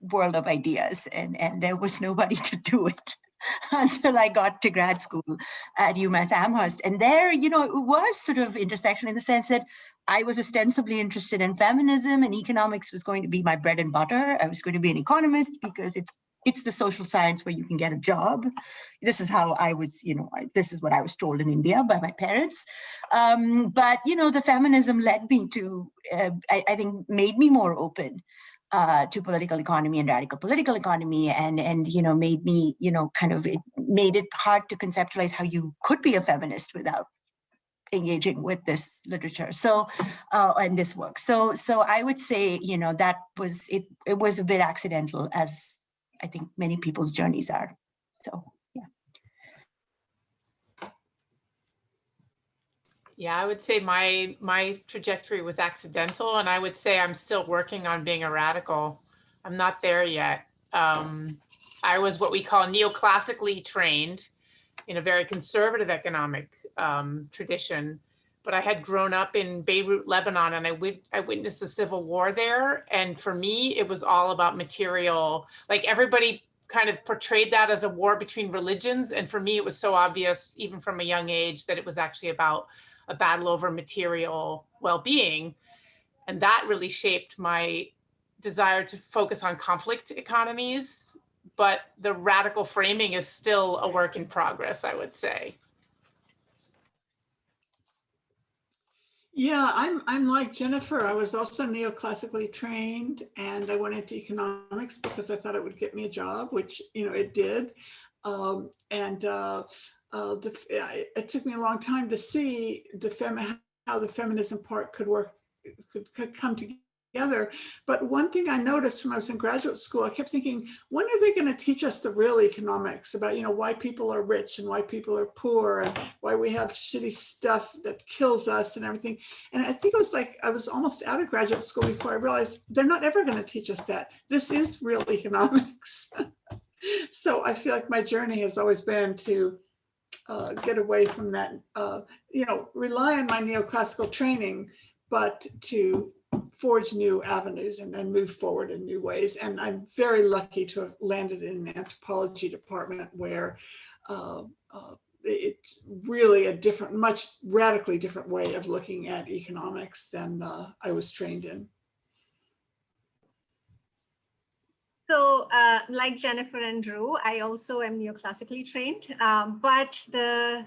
world of ideas, and there was nobody to do it. Until I got to grad school at UMass Amherst. And there, you know, it was sort of intersection in the sense that I was ostensibly interested in feminism, and economics was going to be my bread and butter. I was going to be an economist because it's the social science where you can get a job. This is how I was, you know, this is what I was told in India by my parents. But, you know, the feminism led me to, I think, made me more open to political economy and radical political economy, and you know, made me, you know, kind of, it made it hard to conceptualize how you could be a feminist without engaging with this literature. So and this work. So I would say, you know, that was it. It was a bit accidental, as I think many people's journeys are. So Yeah, I would say my trajectory was accidental, and I would say I'm still working on being a radical. I'm not there yet. I was what we call neoclassically trained in a very conservative economic tradition, but I had grown up in Beirut, Lebanon, and I witnessed the civil war there. And for me, it was all about material. Like, everybody kind of portrayed that as a war between religions. And for me, it was so obvious, even from a young age, that it was actually about a battle over material well-being. And that really shaped my desire to focus on conflict economies. But the radical framing is still a work in progress, I would say. Yeah, I'm like Jennifer. I was also neoclassically trained, and I went into economics because I thought it would get me a job, which, you know, it did. It took me a long time to see how the feminism part could work, could come together. But one thing I noticed when I was in graduate school, I kept thinking, when are they going to teach us the real economics about, you know, why people are rich and why people are poor and why we have shitty stuff that kills us and everything. And I think it was like, I was almost out of graduate school before I realized they're not ever going to teach us that. This is real economics. So I feel like my journey has always been to get away from that, you know, rely on my neoclassical training, but to forge new avenues and move forward in new ways. And I'm very lucky to have landed in an anthropology department where it's really a different, much radically different way of looking at economics than I was trained in. So like Jennifer and Drew, I also am neoclassically trained, but I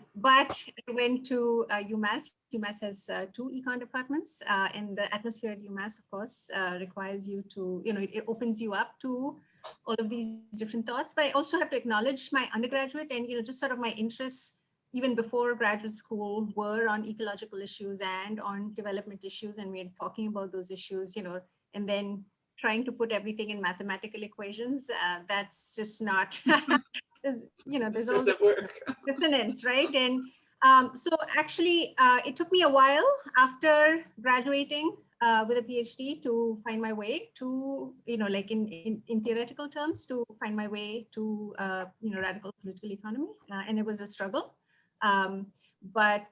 went to UMass. UMass has 2 econ departments, and the atmosphere at UMass, of course, requires you to, you know, it opens you up to all of these different thoughts. But I also have to acknowledge my undergraduate and, you know, just sort of my interests even before graduate school were on ecological issues and on development issues, and we're talking about those issues, you know, and then trying to put everything in mathematical equations, that's just not, there's all the dissonance, right? And so actually, it took me a while after graduating with a PhD to find my way to, you know, like in theoretical terms, to find my way to, you know, radical political economy. And it was a struggle. But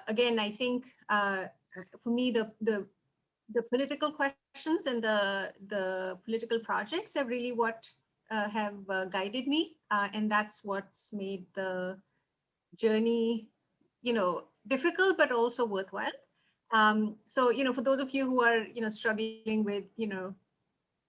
again, I think for me, the political questions and the political projects are really what have guided me. And that's what's made the journey, difficult, but also worthwhile. So, for those of you who are, struggling with,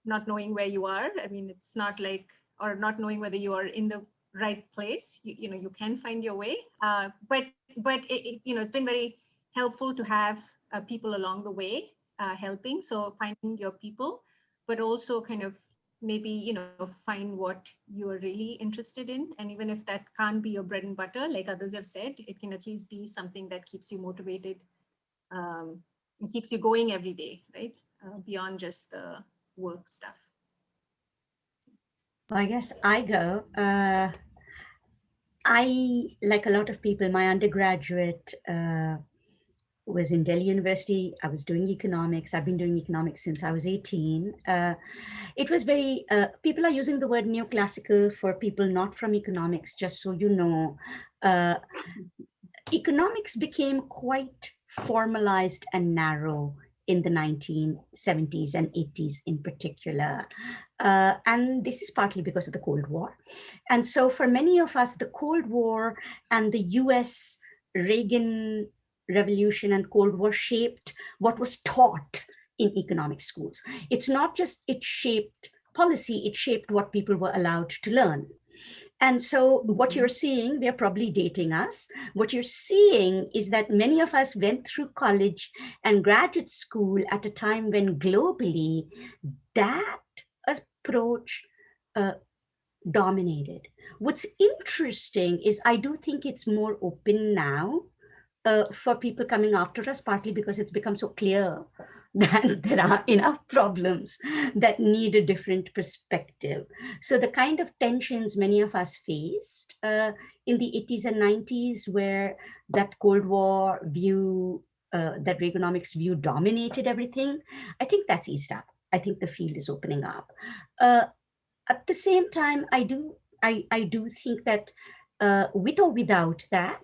not knowing where you are, I mean, it's not like, or not knowing whether you are in the right place, you can find your way. But it's been very helpful to have people along the way helping. So finding your people, but also kind of maybe, find what you are really interested in. And even if that can't be your bread and butter, like others have said, it can at least be something that keeps you motivated and keeps you going every day, right? Beyond just the work stuff. I guess I go. I, like a lot of people, my undergraduate was in Delhi University. I was doing economics. I've been doing economics since I was 18. It was very, people are using the word neoclassical for people not from economics, just so you know. Economics became quite formalized and narrow in the 1970s and 80s in particular. And this is partly because of the Cold War. And so for many of us, the Cold War and the US Reagan Revolution and Cold War shaped what was taught in economic schools. It's not just it shaped policy, it shaped what people were allowed to learn. And so what you're seeing, we are probably dating us. What you're seeing is that many of us went through college and graduate school at a time when globally that approach dominated. What's interesting is I do think it's more open now for people coming after us, partly because it's become so clear that there are enough problems that need a different perspective. So the kind of tensions many of us faced in the 80s and 90s, where that Cold War view, that Reaganomics view dominated everything, I think that's eased up. I think the field is opening up. At the same time, I do think that with or without that,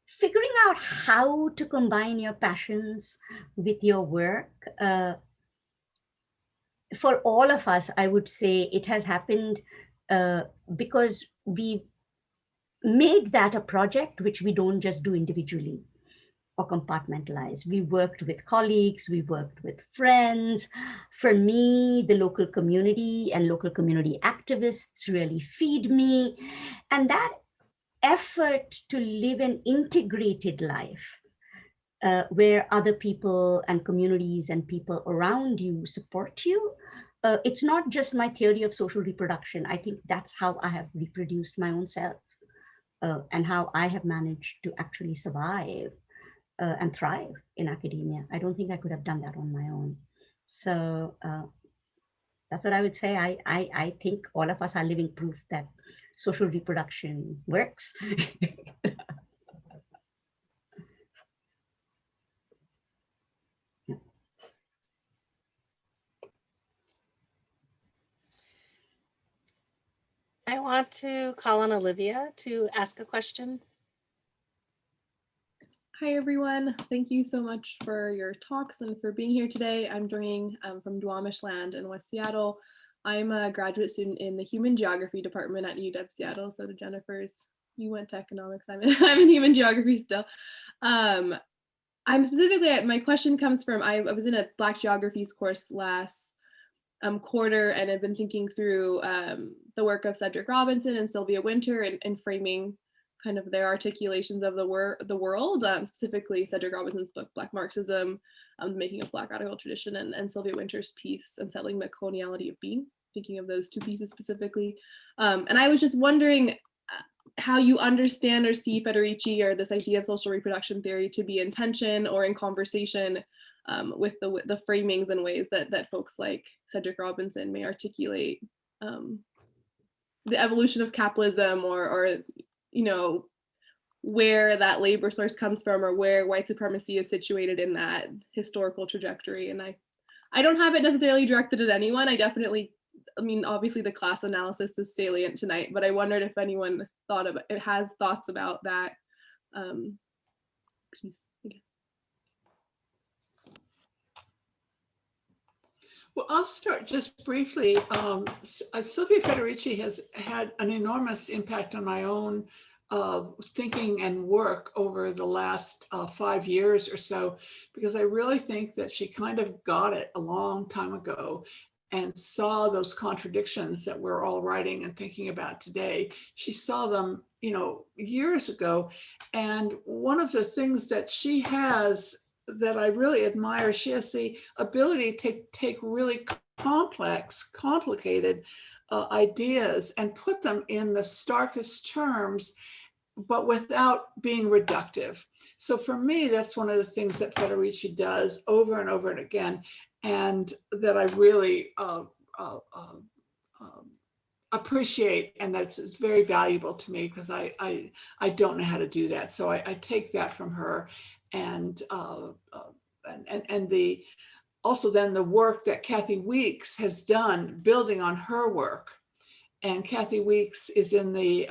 figuring out how to combine your passions with your work, for all of us, I would say it has happened because we made that a project which we don't just do individually or compartmentalize. We worked with colleagues, we worked with friends. For me, the local community and local community activists really feed me. And that effort to live an integrated life where other people and communities and people around you support you. It's not just my theory of social reproduction. I think that's how I have reproduced my own self and how I have managed to actually survive and thrive in academia. I don't think I could have done that on my own. So that's what I would say. I think all of us are living proof that social reproduction works. I want to call on Olivia to ask a question. Hi, everyone. Thank you so much for your talks and for being here today. I'm joining from Witwatersrand in West Seattle. I'm a graduate student in the Human Geography department at UW Seattle. So to Jennifer's, you went to economics. I'm in Human Geography still. I'm specifically, my question comes from, I was in a Black Geographies course last quarter, and I've been thinking through the work of Cedric Robinson and Sylvia Wynter and framing kind of their articulations of the world, specifically Cedric Robinson's book, Black Marxism, The Making of Black Radical Tradition, and Sylvia Wynter's piece, Unsettling the Coloniality of Being, thinking of those two pieces specifically. And I was just wondering how you understand or see Federici or this idea of social reproduction theory to be in tension or in conversation with the framings and ways that folks like Cedric Robinson may articulate the evolution of capitalism or where that labor source comes from or where white supremacy is situated in that historical trajectory. And I don't have it necessarily directed at anyone. Obviously the class analysis is salient tonight, but I wondered if anyone has thoughts about that piece. Well, I'll start just briefly. Silvia Federici has had an enormous impact on my own thinking and work over the last 5 years or so, because I really think that she kind of got it a long time ago and saw those contradictions that we're all writing and thinking about today. She saw them, years ago. And one of the things that she has that I really admire, she has the ability to take really complex, complicated ideas and put them in the starkest terms, but without being reductive. So for me, that's one of the things that Federici does over and over and again, and that I really appreciate, and that's very valuable to me, because I don't know how to do that. So I take that from her, and the also then the work that Kathy Weeks has done building on her work. And Kathy Weeks is in the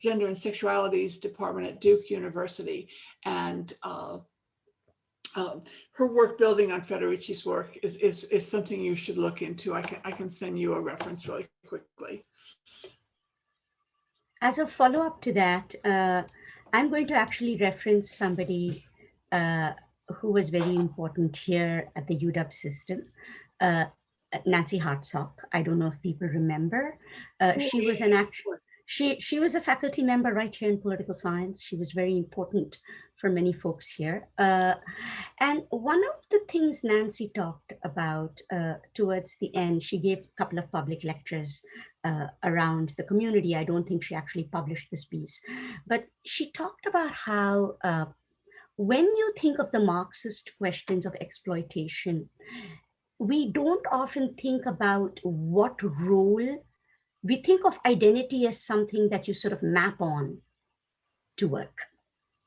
Gender and Sexualities Department at Duke University, and her work building on Federici's work is something you should look into. I can send you a reference really quickly. As a follow-up to that, I'm going to actually reference somebody who was very important here at the UW system, Nancy Hartsock. I don't know if people remember. She was an actual. She was a faculty member right here in political science. She was very important for many folks here. And one of the things Nancy talked about towards the end, she gave a couple of public lectures around the community. I don't think she actually published this piece, but she talked about how when you think of the Marxist questions of exploitation, we don't often think about what role. We think of identity as something that you sort of map on to work,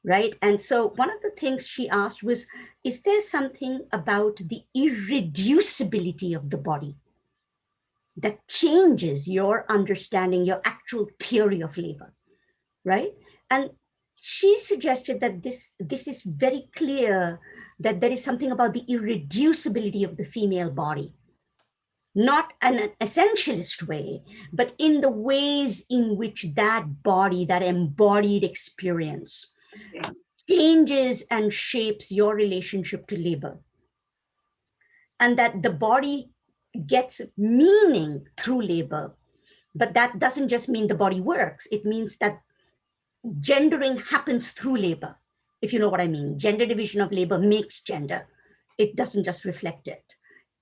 right? And so one of the things she asked was, is there something about the irreducibility of the body that changes your understanding, your actual theory of labor, right? And she suggested that this is very clear, that there is something about the irreducibility of the female body, not an essentialist way, but in the ways in which that body, that embodied experience, changes and shapes your relationship to labor. And that the body gets meaning through labor, but that doesn't just mean the body works. It means that gendering happens through labor, if you know what I mean. Gender division of labor makes gender. It doesn't just reflect it.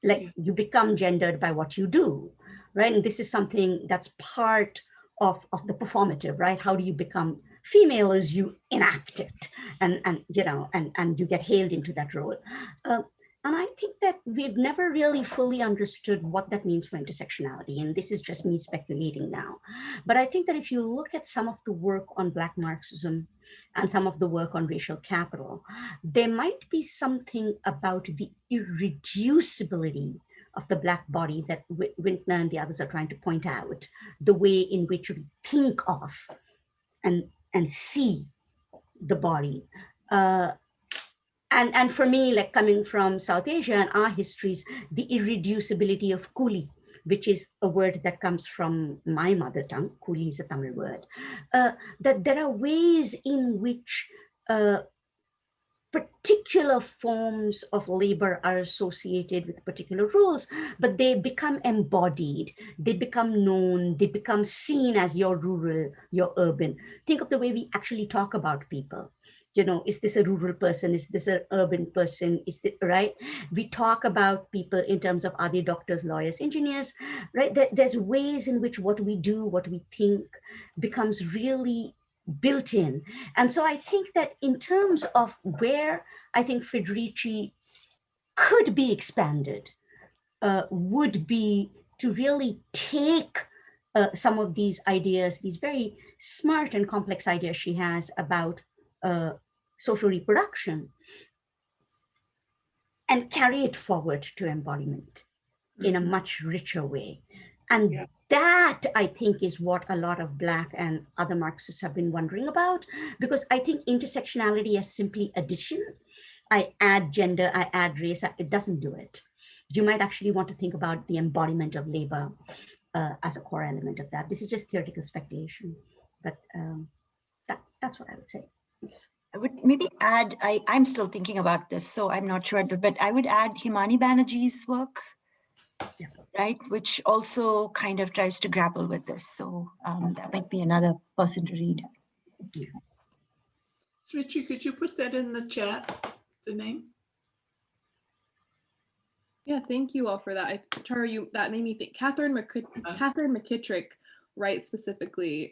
Like you become gendered by what you do, right? And this is something that's part of the performative, right? How do you become female as you enact it, and you get hailed into that role. And I think that we've never really fully understood what that means for intersectionality. And this is just me speculating now. But I think that if you look at some of the work on Black Marxism and some of the work on racial capital, there might be something about the irreducibility of the Black body that Wintner and the others are trying to point out, the way in which we think of and see the body. And for me, like coming from South Asia and our histories, the irreducibility of Kuli, which is a word that comes from my mother tongue, Kuli is a Tamil word, that there are ways in which particular forms of labor are associated with particular rules, but they become embodied, they become known, they become seen as your rural, your urban. Think of the way we actually talk about people. Is this a rural person? Is this an urban person? Is it right? We talk about people in terms of, are they doctors, lawyers, engineers, right? There's ways in which what we do, what we think becomes really built in. And so I think that in terms of where I think Federici could be expanded, would be to really take some of these ideas, these very smart and complex ideas she has about social reproduction, and carry it forward to embodiment in a much richer way. And that, I think, is what a lot of Black and other Marxists have been wondering about, because I think intersectionality as simply addition, I add gender, I add race, it doesn't do it. you might actually want to think about the embodiment of labor as a core element of that. This is just theoretical speculation, but that's what I would say. Yes. I would maybe add, I'm still thinking about this, so I'm not sure, but I would add Himani Banerjee's work, Yeah. right, which also kind of tries to grapple with this. So that might be another person to read. Yeah. Smriti, could you put that in the chat, the name? Yeah, thank you all for that. Charu, that made me think. Catherine McKittrick writes specifically.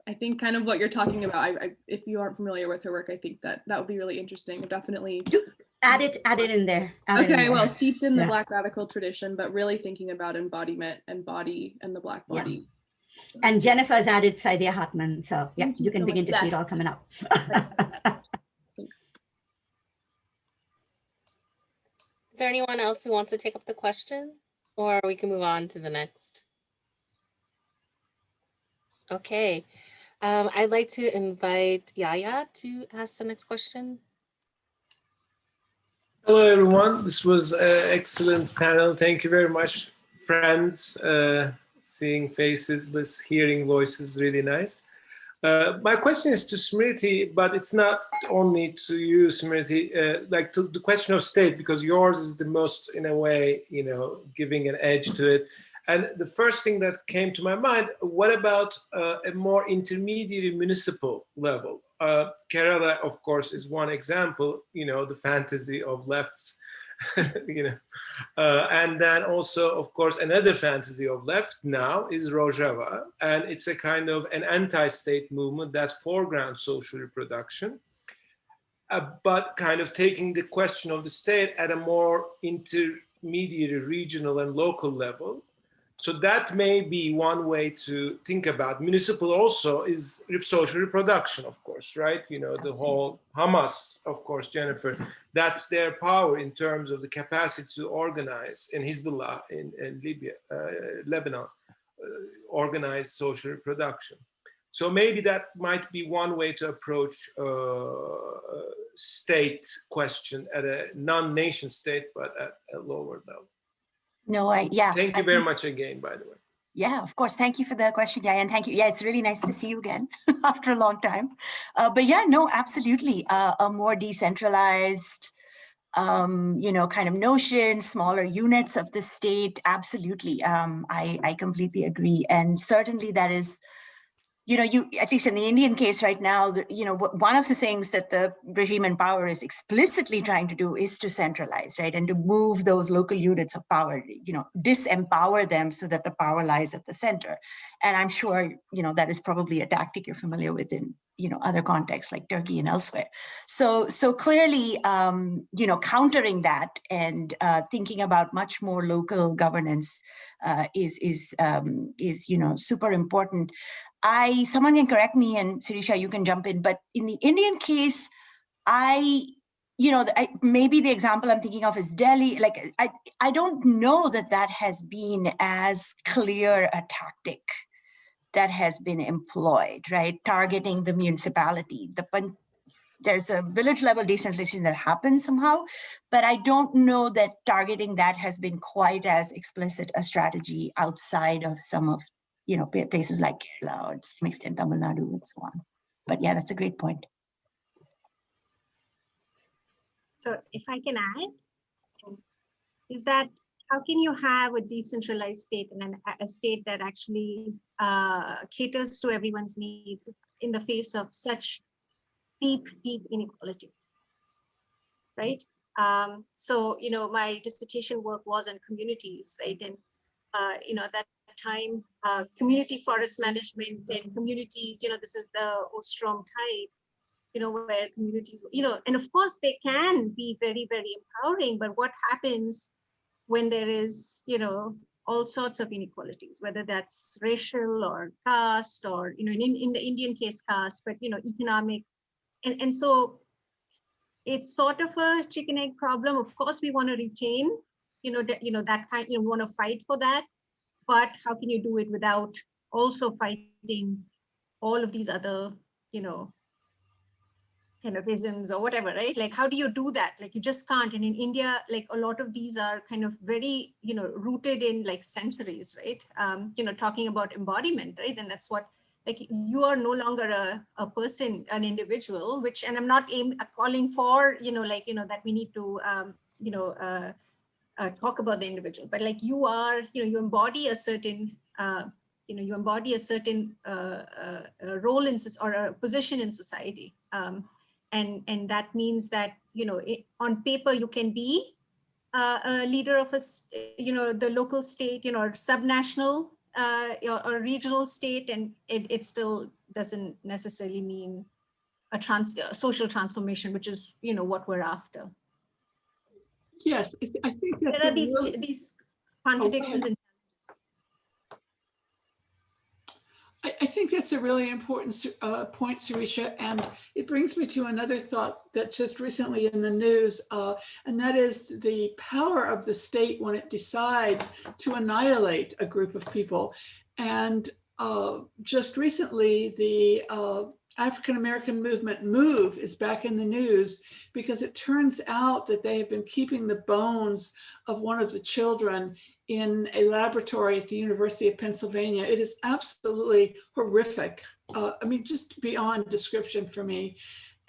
I think kind of what you're talking about. If you aren't familiar with her work, I think that would be really interesting. Definitely add it in there. Okay, well, steeped in the Black radical tradition, but really thinking about embodiment and body and the Black body. Yeah. And Jennifer's added Saidiya Hartman. So yeah, you can so begin to see it all coming up. Is there anyone else who wants to take up the question, or we can move on to the next? Okay, I'd like to invite Yaya to ask the next question. Hello, everyone. This was an excellent panel. Thank you very much, friends. Seeing faces, hearing voices, really nice. My question is to Smriti, but it's not only to you, Smriti, like to the question of state, because yours is the most, in a way, giving an edge to it. And the first thing that came to my mind, what about a more intermediate municipal level? Kerala, of course, is one example, the fantasy of left, and then also, of course, another fantasy of left now is Rojava, and it's a kind of an anti-state movement that foregrounds social reproduction, but kind of taking the question of the state at a more intermediate, regional and local level. So that may be one way to think about. Municipal also is social reproduction, of course, right? The whole Hamas, of course, Jennifer, that's their power in terms of the capacity to organize, in Hezbollah, in Libya, Lebanon, organize social reproduction. So maybe that might be one way to approach state question at a non-nation state, but at a lower level. No, yeah. Thank you very much again, by the way. Yeah, of course. Thank you for the question, yeah, and thank you. Yeah, it's really nice to see you again after a long time. But yeah, no, absolutely. A more decentralized, kind of notion, smaller units of the state. Absolutely. I completely agree. And certainly that is, at least in the Indian case right now, one of the things that the regime in power is explicitly trying to do is to centralize, right? And to move those local units of power, disempower them so that the power lies at the center. And I'm sure, that is probably a tactic you're familiar with in, other contexts like Turkey and elsewhere. So clearly, countering that and thinking about much more local governance is super important. Someone can correct me, and Sirisha, you can jump in, but in the Indian case, maybe the example I'm thinking of is Delhi. Like, I don't know that has been as clear a tactic that has been employed, right? Targeting the municipality. There's a village level decentralization that happens somehow, but I don't know that targeting that has been quite as explicit a strategy outside of some of places like Kerala or to some extent Tamil Nadu and so on. But yeah, that's a great point. So if I can add, is that how can you have a decentralized state and a state that actually caters to everyone's needs in the face of such deep inequality, right? So, my dissertation work was on communities, right? And, at that time, community forest management and communities, this is the Ostrom type, where communities, and of course they can be very, very empowering, but what happens when there is, all sorts of inequalities, whether that's racial or caste or, in the Indian case, caste, but, economic. And so it's sort of a chicken egg problem. Of course, we want to retain, that kind, we want to fight for that. But how can you do it without also fighting all of these other, kind of isms or whatever, right? Like, how do you do that? Like, you just can't. And in India, like a lot of these are kind of very, rooted in like centuries, right? Talking about embodiment, right? And that's what, like, you are no longer a person, an individual, which, and I'm not calling for, that we need to, talk about the individual, but like you are, you embody a certain, role in or a position in society. And that means that, on paper, you can be a leader of the local state, or subnational or regional state, and it still doesn't necessarily mean a social transformation, which is, what we're after. Yes, I think that's There are these contradictions. I think that's a really important point, Sirisha, and it brings me to another thought that's just recently in the news, and that is the power of the state when it decides to annihilate a group of people. And just recently, the African-American movement MOVE is back in the news because it turns out that they have been keeping the bones of one of the children in a laboratory at the University of Pennsylvania. It is absolutely horrific. I mean, just beyond description for me.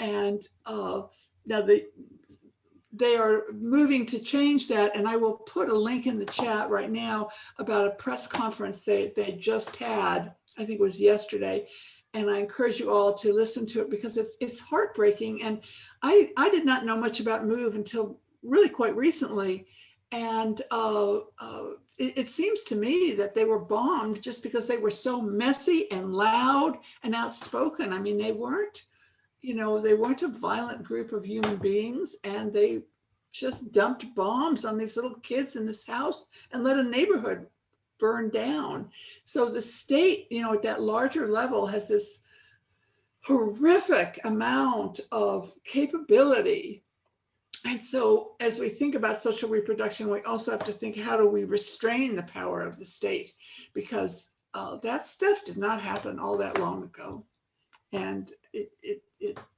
And now they are moving to change that. And I will put a link in the chat right now about a press conference they just had, I think it was yesterday. And I encourage you all to listen to it because it's heartbreaking. And I did not know much about MOVE until really quite recently. And it seems to me that they were bombed just because they were so messy and loud and outspoken. I mean, they weren't a violent group of human beings, and they just dumped bombs on these little kids in this house and let a neighborhood burn down. So the state, at that larger level has this horrific amount of capability. And so as we think about social reproduction, we also have to think, how do we restrain the power of the state? Because that stuff did not happen all that long ago. And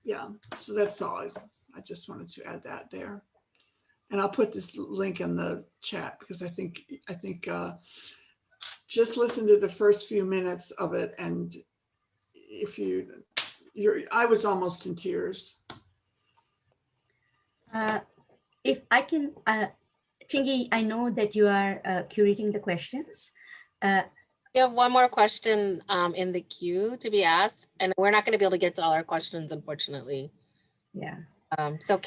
yeah, so that's all. I just wanted to add that there. And I'll put this link in the chat because I think just listen to the first few minutes of it. And if I was almost in tears. If I can, Chingy, I know that you are curating the questions. We have one more question in the queue to be asked, and we're not going to be able to get to all our questions, unfortunately. Yeah. So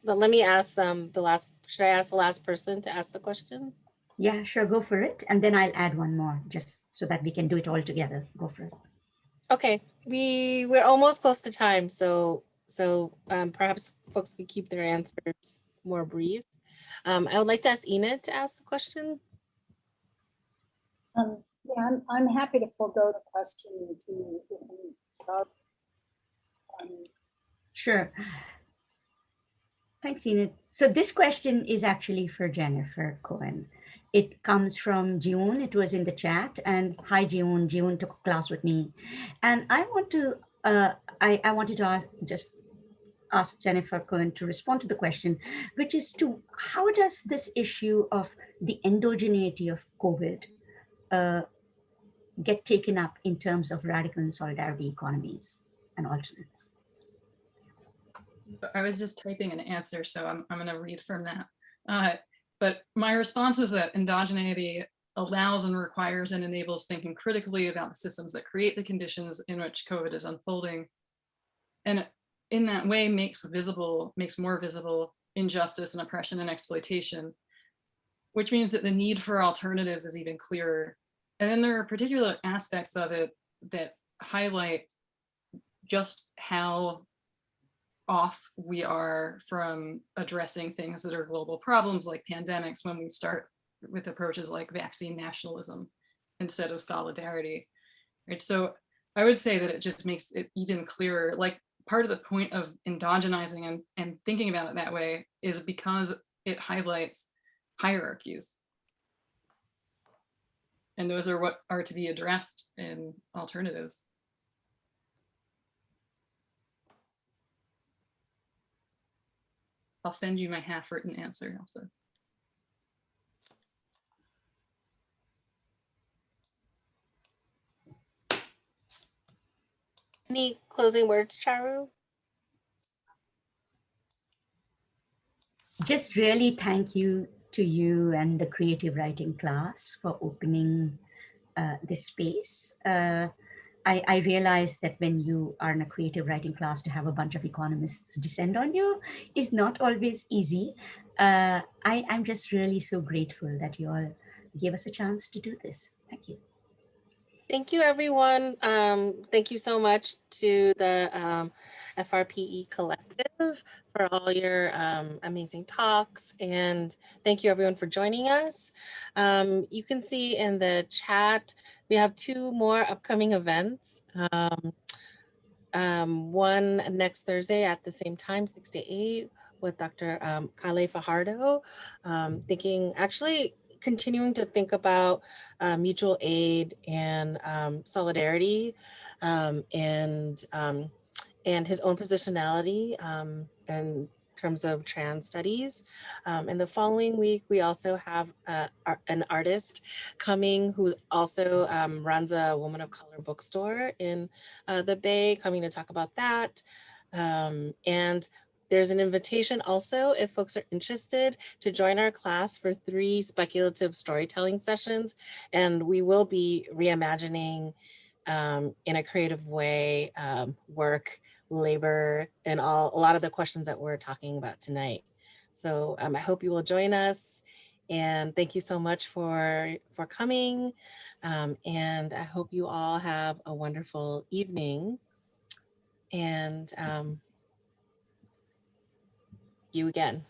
let me ask should I ask the last person to ask the question? Yeah, sure, go for it. And then I'll add one more just so that we can do it all together. Go for it. Okay, we're almost close to time, so perhaps folks could keep their answers more brief. I would like to ask Enid to ask the question. Yeah, I'm happy to forego the question to start. Sure. Thanks, Enid. So this question is actually for Jennifer Cohen. It comes from June. It was in the chat. And hi, June. June took a class with me. And I wanted to ask Jennifer Cohen to respond to the question, which is how does this issue of the endogeneity of COVID get taken up in terms of radical and solidarity economies and alternates? I was just typing an answer, so I'm going to read from that. But my response is that endogeneity allows and requires and enables thinking critically about the systems that create the conditions in which COVID is unfolding. And in that way makes more visible injustice and oppression and exploitation, which means that the need for alternatives is even clearer. And then there are particular aspects of it that highlight just how off we are from addressing things that are global problems like pandemics when we start with approaches like vaccine nationalism instead of solidarity. Right? So I would say that it just makes it even clearer. Like part of the point of endogenizing and thinking about it that way is because it highlights hierarchies. And those are what are to be addressed in alternatives. I'll send you my half-written answer also. Any closing words, Charu? Just really thank you to you and the creative writing class for opening this space. I realize that when you are in a creative writing class, to have a bunch of economists descend on you is not always easy. I'm just really so grateful that you all gave us a chance to do this. Thank you. Thank you, everyone. Thank you so much to the FRPE Collective for all your amazing talks. And thank you, everyone, for joining us. You can see in the chat, we have 2 more upcoming events. One next Thursday at the same time, 6 to 8, with Dr. Kale Fajardo, continuing to think about mutual aid and solidarity and his own positionality in terms of trans studies. And the following week, we also have an artist coming who also runs a woman of color bookstore in the Bay, coming to talk about that. And there's an invitation also, if folks are interested, to join our class for 3 speculative storytelling sessions. And we will be reimagining in a creative way, work, labor, and a lot of the questions that we're talking about tonight. So I hope you will join us. And thank you so much for coming. And I hope you all have a wonderful evening. And you again.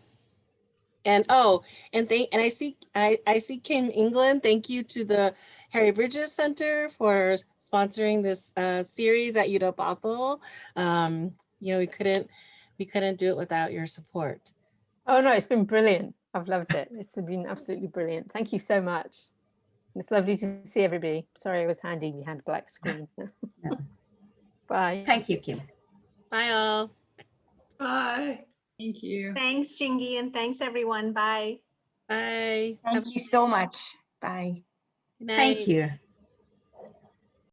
And I see Kim England. Thank you to the Harry Bridges Center for sponsoring this series at UW Bothell. We couldn't do it without your support. Oh no, it's been brilliant. I've loved it. It's been absolutely brilliant. Thank you so much. It's lovely to see everybody. Sorry I was handy, you had a black screen. Bye. Thank you, Kim. Bye all. Bye. Thank you. Thanks, Chingy, and thanks everyone. Bye. Bye. Thank you so much. Bye. Good night. Thank you.